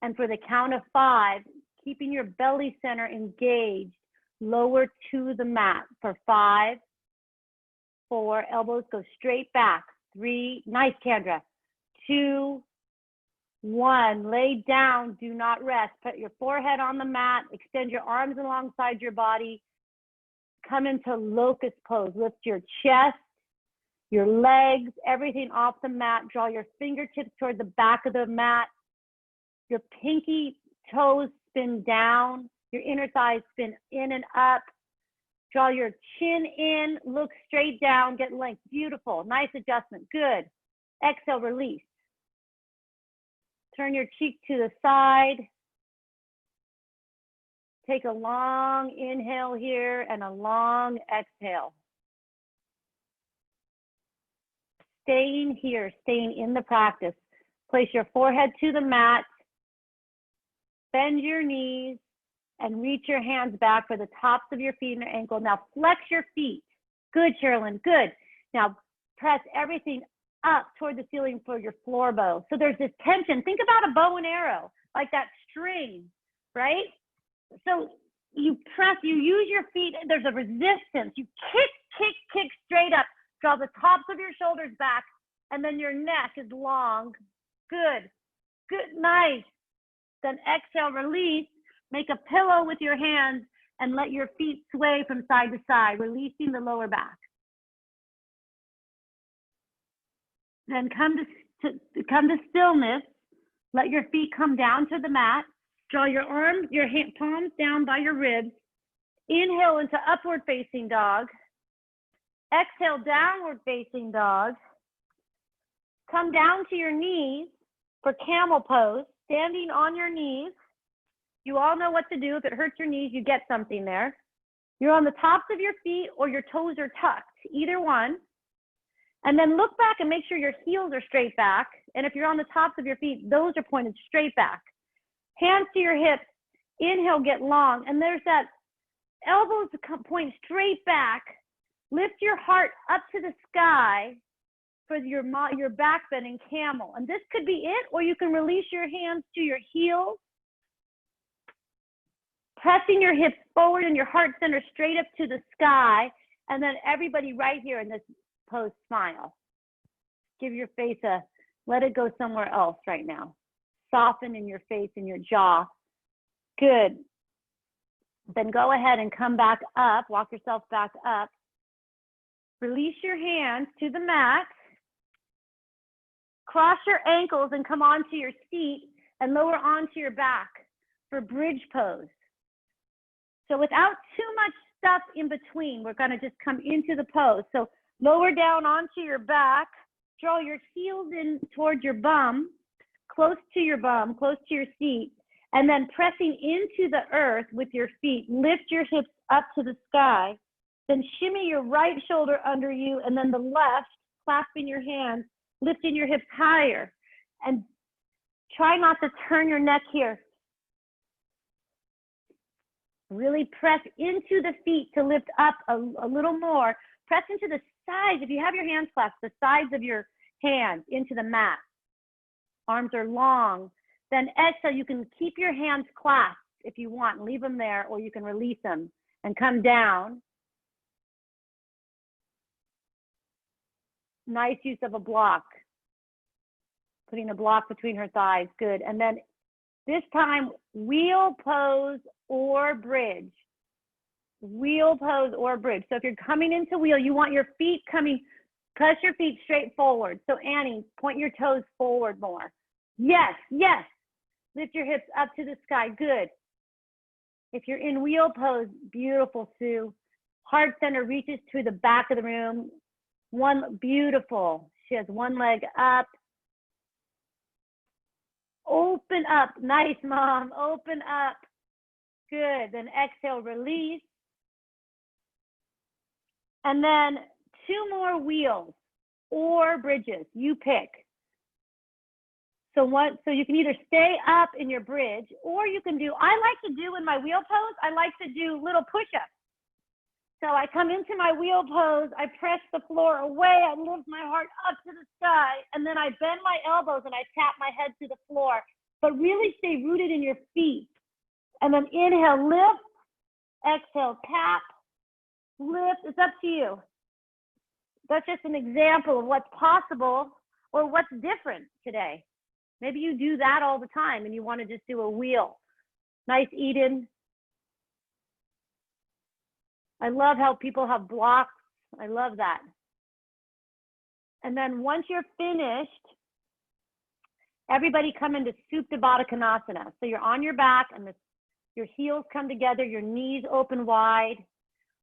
And for the count of 5, keeping your belly center engaged, lower to the mat for 5, 4, elbows go straight back. 3, nice, Kendra. 2, 1, lay down, do not rest. Put your forehead on the mat, extend your arms alongside your body. Come into locust pose. Lift your chest, your legs, everything off the mat. Draw your fingertips toward the back of the mat. Your pinky toes spin down. Your inner thighs spin in and up. Draw your chin in, look straight down, get length. Beautiful, nice adjustment, good. Exhale, release. Turn your cheek to the side. Take a long inhale here and a long exhale. Staying here, staying in the practice. Place your forehead to the mat. Bend your knees and reach your hands back for the tops of your feet and your ankle. Now flex your feet. Good, Sherilyn, good. Now press everything up toward the ceiling for your floor bow. So there's this tension. Think about a bow and arrow, like that string, right? So you press, you use your feet, there's a resistance. You kick straight up. Draw the tops of your shoulders back, and then your neck is long. Good, nice. Then exhale, release. Make a pillow with your hands and let your feet sway from side to side, releasing the lower back. Then come to stillness. Let your feet come down to the mat. Draw your arms, your palms down by your ribs. Inhale into upward facing dog. Exhale, downward facing dog. Come down to your knees for camel pose, standing on your knees. You all know what to do. If it hurts your knees, you get something there. You're on the tops of your feet or your toes are tucked, either one. And then look back and make sure your heels are straight back. And if you're on the tops of your feet, those are pointed straight back. Hands to your hips. Inhale, get long. And there's that elbows point straight back. Lift your heart up to the sky for your back bend in camel. And this could be it, or you can release your hands to your heels. Pressing your hips forward and your heart center straight up to the sky. And then everybody right here in this pose, smile. Give your face let it go somewhere else right now. Soften in your face and your jaw. Good. Then go ahead and come back up. Walk yourself back up. Release your hands to the mat. Cross your ankles and come onto your seat and lower onto your back for bridge pose. So without too much stuff in between, we're going to just come into the pose. So lower down onto your back. Draw your heels in towards your bum, close to your seat, and then pressing into the earth with your feet. Lift your hips up to the sky. Then shimmy your right shoulder under you, and then the left, clasping your hands, lifting your hips higher. And try not to turn your neck here. Really press into the feet to lift up a little more. Press into the sides. If you have your hands clasped, the sides of your hands into the mat. Arms are long. Then exhale, you can keep your hands clasped if you want. Leave them there, or you can release them and come down. Nice use of a block. Putting a block between her thighs, good. And then this time, wheel pose or bridge. Wheel pose or bridge. So if you're coming into wheel, you want your feet coming, press your feet straight forward. So Annie, point your toes forward more. Yes, yes. Lift your hips up to the sky, good. If you're in wheel pose, beautiful, Sue. Heart center reaches to the back of the room. Beautiful. She has one leg up. Open up, nice mom, open up. Good, then exhale, release. And then 2 more wheels or bridges, you pick. So you can either stay up in your bridge, or you can do, I like to do in my wheel pose, I like to do little push-ups. So I come into my wheel pose, I press the floor away, I lift my heart up to the sky, and then I bend my elbows and I tap my head to the floor. But really stay rooted in your feet. And then inhale, lift, exhale, tap, lift. It's up to you. That's just an example of what's possible or what's different today. Maybe you do that all the time and you want to just do a wheel. Nice, Eden. I love how people have blocks. I love that. And then once you're finished, everybody come into Supta Baddha Konasana. So you're on your back and your heels come together, your knees open wide,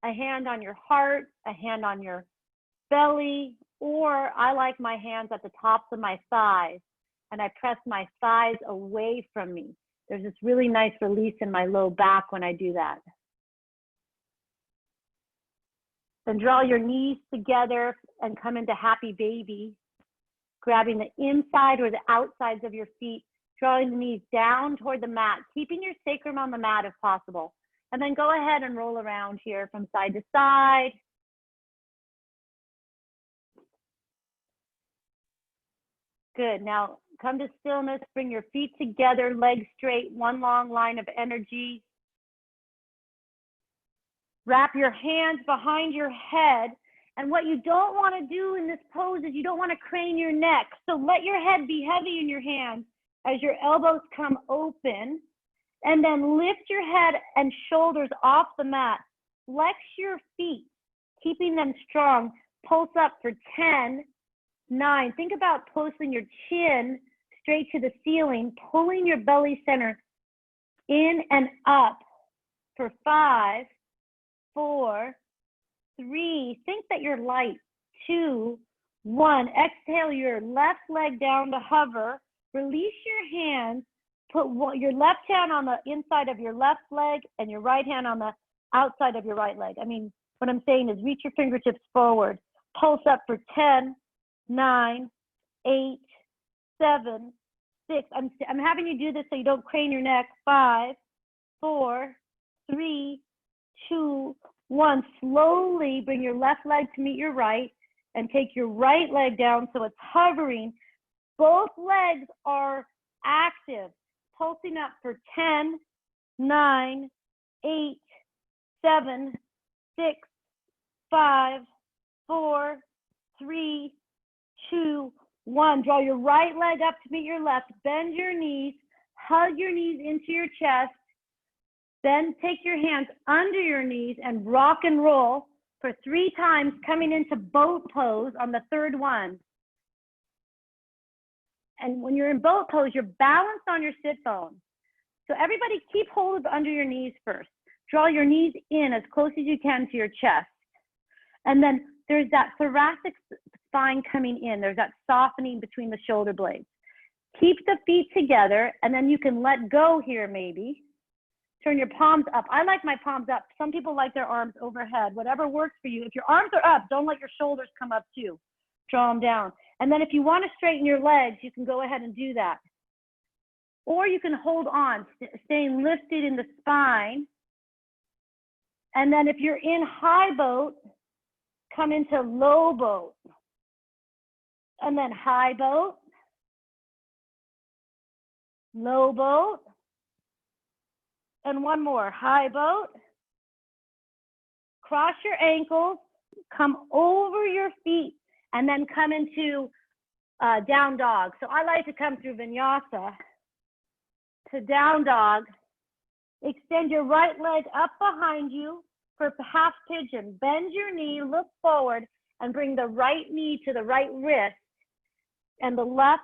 a hand on your heart, a hand on your belly, or I like my hands at the tops of my thighs and I press my thighs away from me. There's this really nice release in my low back when I do that. Then draw your knees together and come into happy baby, grabbing the inside or the outsides of your feet, drawing the knees down toward the mat, keeping your sacrum on the mat if possible. And then go ahead and roll around here from side to side. Good. Now come to stillness, bring your feet together, legs straight, one long line of energy. Wrap your hands behind your head. And what you don't want to do in this pose is you don't want to crane your neck. So let your head be heavy in your hands as your elbows come open. And then lift your head and shoulders off the mat. Flex your feet, keeping them strong. Pulse up for 10, 9. Think about pulsing your chin straight to the ceiling, pulling your belly center in and up for 5, 4, 3, think that you're light, 2, 1. Exhale your left leg down to hover. Release your hands. Put your left hand on the inside of your left leg and your right hand on the outside of your right leg. I mean, what I'm saying is reach your fingertips forward. Pulse up for 10, 9, 8, 7, 6. I'm having you do this so you don't crane your neck. 5, 4, 3, 2, 1. Slowly bring your left leg to meet your right and take your right leg down so it's hovering. Both legs are active. Pulsing up for 10, 9, 8, 7, 6, 5, 4, 3, 2, 1. Draw your right leg up to meet your left. Bend your knees. Hug your knees into your chest. Then take your hands under your knees and rock and roll for 3 times, coming into boat pose on the third one. And when you're in boat pose, you're balanced on your sit bone. So everybody keep hold of under your knees first. Draw your knees in as close as you can to your chest. And then there's that thoracic spine coming in. There's that softening between the shoulder blades. Keep the feet together, and then you can let go here maybe. Turn your palms up. I like my palms up. Some people like their arms overhead. Whatever works for you. If your arms are up, don't let your shoulders come up too. Draw them down. And then if you want to straighten your legs, you can go ahead and do that. Or you can hold on, staying lifted in the spine. And then if you're in high boat, come into low boat. And then high boat, low boat, and one more, high boat. Cross your ankles, come over your feet, and then come into down dog. So I like to come through Vinyasa to down dog. Extend your right leg up behind you for half pigeon. Bend your knee, look forward, and bring the right knee to the right wrist and the right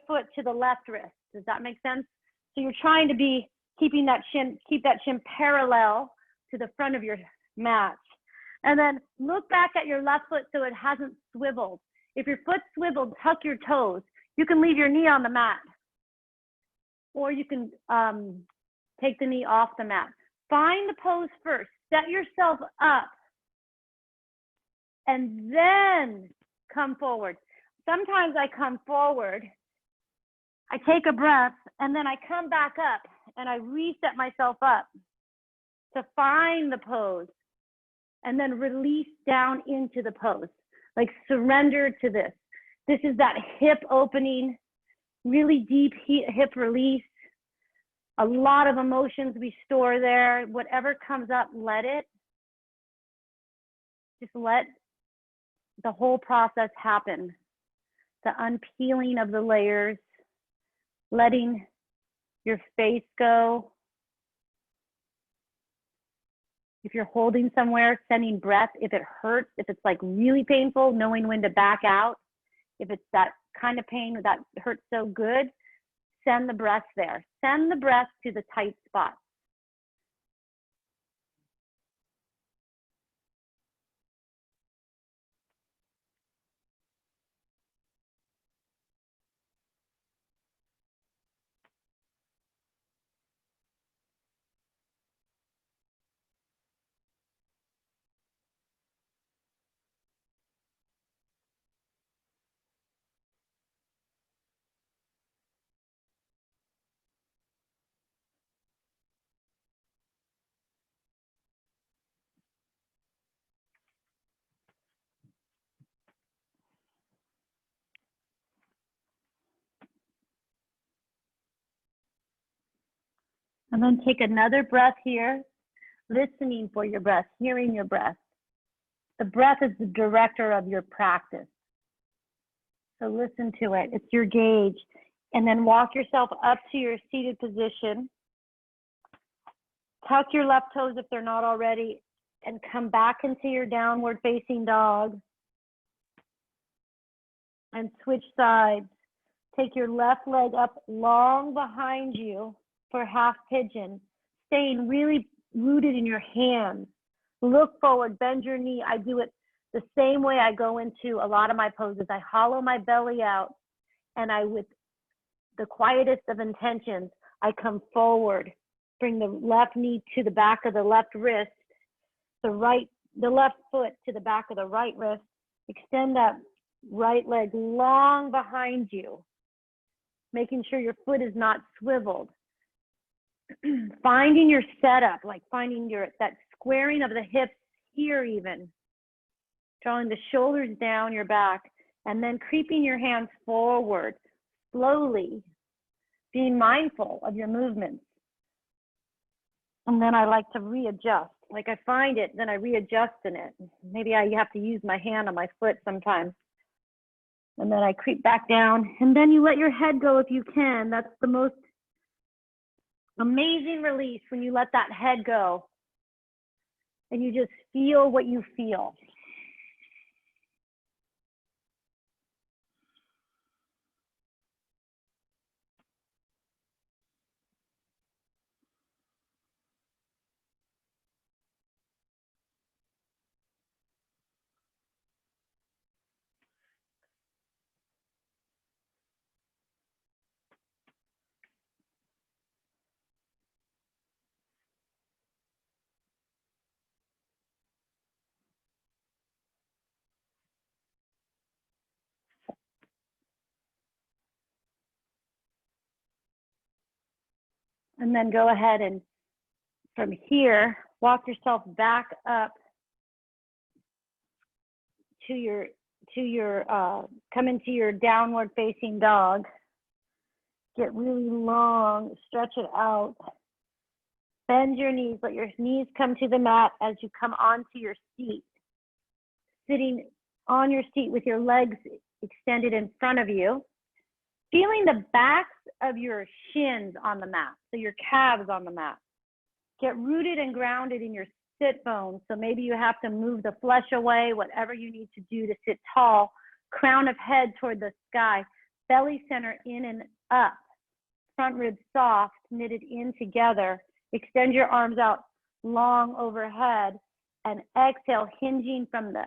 foot to the left wrist. Does that make sense? So you're trying to be keeping that chin, keep that chin parallel to the front of your mat. And then look back at your left foot so it hasn't swiveled. If your foot's swiveled, tuck your toes. You can leave your knee on the mat. Or you can take the knee off the mat. Find the pose first. Set yourself up. And then come forward. Sometimes I come forward. I take a breath, and then I come back up, and I reset myself up. to find the pose and then release down into the pose. Like surrender to this. This is that hip opening, really deep hip release. A lot of emotions we store there. Whatever comes up, let it. Just let the whole process happen. The unpeeling of the layers, letting your face go. If you're holding somewhere, sending breath. If it hurts, if it's like really painful, knowing when to back out. If it's that kind of pain that hurts so good, send the breath there. Send the breath to the tight spot. And then take another breath here, listening for your breath, hearing your breath. The breath is the director of your practice. So listen to it. It's your gauge. And then walk yourself up to your seated position. Tuck your left toes if they're not already, and come back into your downward facing dog. And switch sides. Take your left leg up long behind you for half pigeon, staying really rooted in your hands. Look forward, bend your knee. I do it the same way I go into a lot of my poses. I hollow my belly out, and with the quietest of intentions, I come forward, bring the left knee to the back of the left wrist, the left foot to the back of the right wrist, extend that right leg long behind you, making sure your foot is not swiveled. Finding your setup, like finding that squaring of the hips here even. Drawing the shoulders down your back, and then creeping your hands forward slowly, being mindful of your movements. And then I like to readjust. Like I find it, then I readjust in it. Maybe I have to use my hand on my foot sometimes. And then I creep back down, and then you let your head go if you can. That's the most amazing release, when you let that head go and you just feel what you feel. And then go ahead and from here, walk yourself back up to come into your downward facing dog. Get really long, stretch it out. Bend your knees, let your knees come to the mat as you come onto your seat. Sitting on your seat with your legs extended in front of you. Feeling the backs of your shins on the mat, so your calves on the mat. Get rooted and grounded in your sit bones. So maybe you have to move the flesh away, whatever you need to do to sit tall. Crown of head toward the sky. Belly center in and up. Front ribs soft, knitted in together. Extend your arms out long overhead. And exhale, hinging from the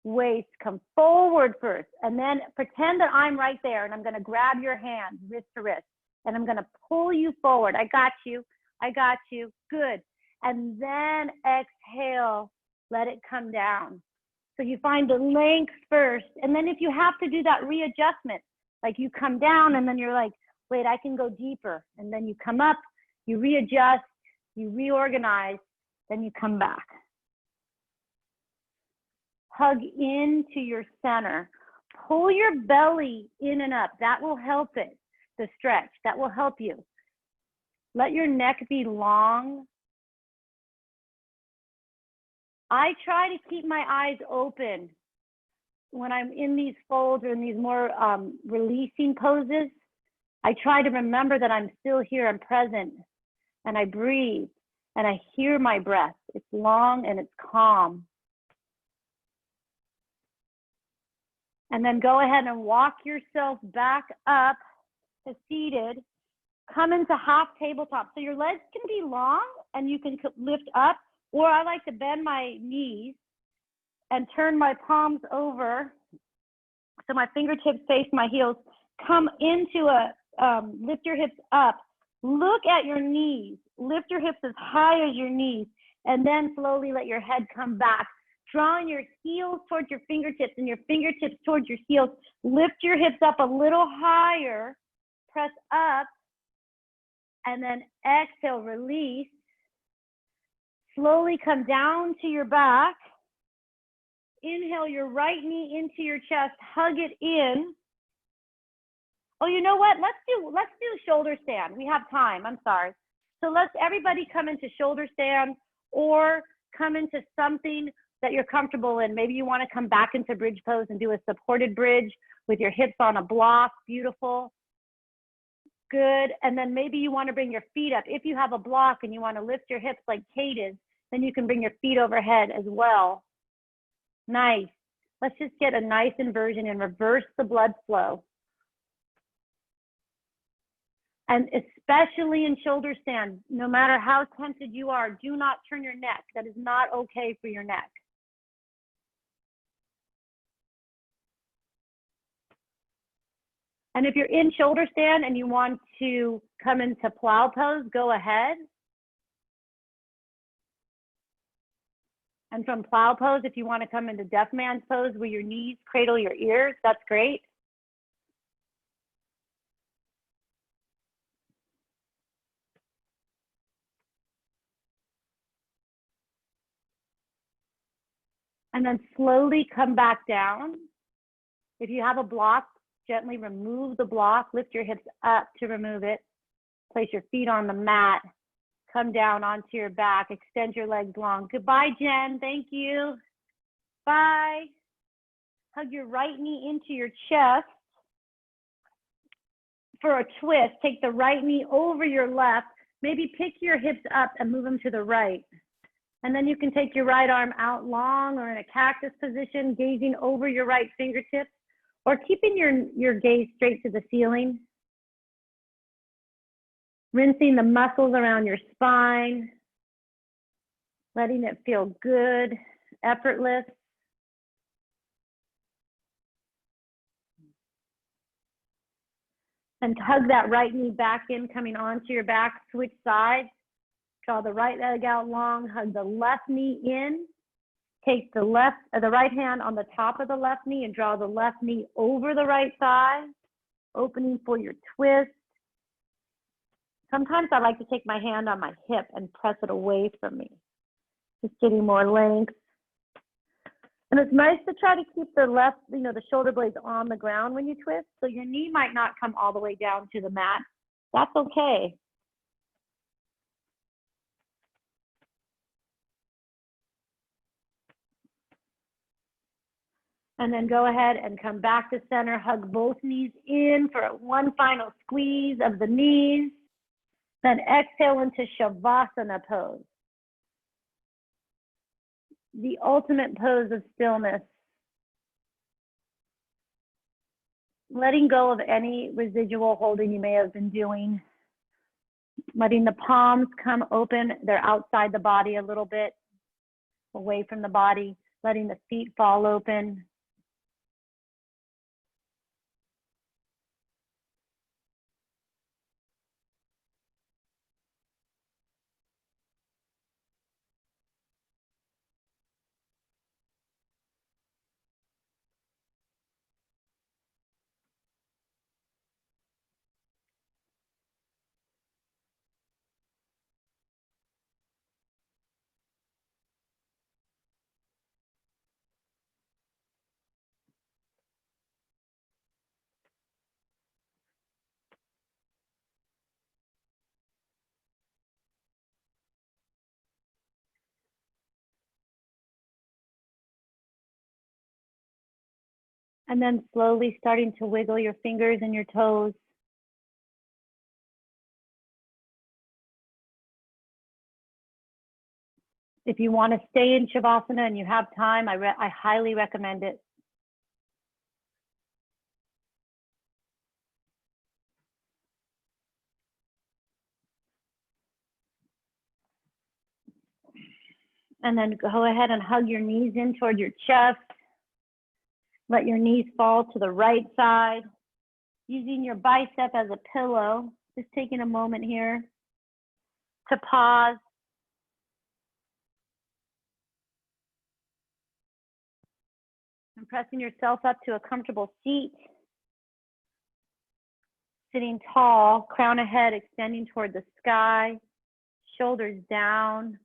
waist. Come forward first. And then pretend that I'm right there. And I'm going to grab your hand, wrist to wrist. And I'm going to pull you forward. I got you. I got you. Good. And then exhale, let it come down. So you find the length first. And then if you have to do that readjustment, like you come down and then you're like, wait, I can go deeper. And then you come up, you readjust, you reorganize, Then you come back. Hug into your center. Pull your belly in and up. That will help it, the stretch. That will help you. Let your neck be long. I try to keep my eyes open when I'm in these folds or in these more releasing poses. I try to remember that I'm still here, I'm present, and I breathe, and I hear my breath. It's long and it's calm. And then go ahead and walk yourself back up to seated. Come into half tabletop. So your legs can be long and you can lift up, or I like to bend my knees and turn my palms over so my fingertips face my heels. Come into a, lift your hips up. Look at your knees. Lift your hips as high as your knees, and then slowly let your head come back. Drawing your heels towards your fingertips and your fingertips towards your heels. Lift your hips up a little higher. Press up. And then exhale, release. Slowly come down to your back. Inhale your right knee into your chest. Hug it in. Oh, you know what? Let's do shoulder stand. We have time. I'm sorry. So let's everybody come into shoulder stand or come into something that you're comfortable in. Maybe you want to come back into bridge pose and do a supported bridge with your hips on a block. Beautiful. Good. And then maybe you want to bring your feet up. If you have a block and you want to lift your hips like Kate is, then you can bring your feet overhead as well. Nice. Let's just get a nice inversion and reverse the blood flow. And especially in shoulder stand, no matter how tempted you are, do not turn your neck. That is not okay for your neck. And if you're in shoulder stand and you want to come into plow pose, go ahead. And from plow pose, if you want to come into deaf man's pose where your knees cradle your ears, that's great. And then slowly come back down. If you have a block, gently remove the block, lift your hips up to remove it. Place your feet on the mat, come down onto your back, extend your legs long. Goodbye, Jen, thank you. Bye. Hug your right knee into your chest. For a twist, take the right knee over your left. Maybe pick your hips up and move them to the right. And then you can take your right arm out long or in a cactus position, gazing over your right fingertips, or keeping your gaze straight to the ceiling. Rinsing the muscles around your spine, letting it feel good, effortless. And hug that right knee back in, coming onto your back, switch sides. Draw the right leg out long, hug the left knee in. Take the right hand on the top of the left knee and draw the left knee over the right thigh, opening for your twist. Sometimes I like to take my hand on my hip and press it away from me, just getting more length. And it's nice to try to keep the left, the shoulder blades on the ground when you twist, so your knee might not come all the way down to the mat. That's okay. And then go ahead and come back to center, hug both knees in for one final squeeze of the knees. Then exhale into Shavasana pose. The ultimate pose of stillness. Letting go of any residual holding you may have been doing. Letting the palms come open. They're outside the body a little bit, away from the body. Letting the feet fall open. And then slowly starting to wiggle your fingers and your toes. If you want to stay in Shavasana and you have time, I highly recommend it. And then go ahead and hug your knees in toward your chest. Let your knees fall to the right side, using your bicep as a pillow. Just taking a moment here to pause. And pressing yourself up to a comfortable seat. Sitting tall, crown of head extending toward the sky, shoulders down.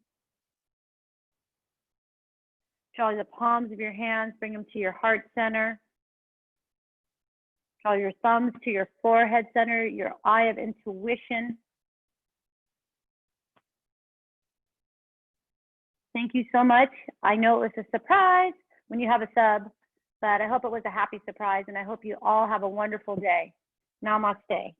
Draw the palms of your hands, bring them to your heart center. Draw your thumbs to your forehead center, your eye of intuition. Thank you so much. I know it was a surprise when you have a sub, but I hope it was a happy surprise, and I hope you all have a wonderful day. Namaste.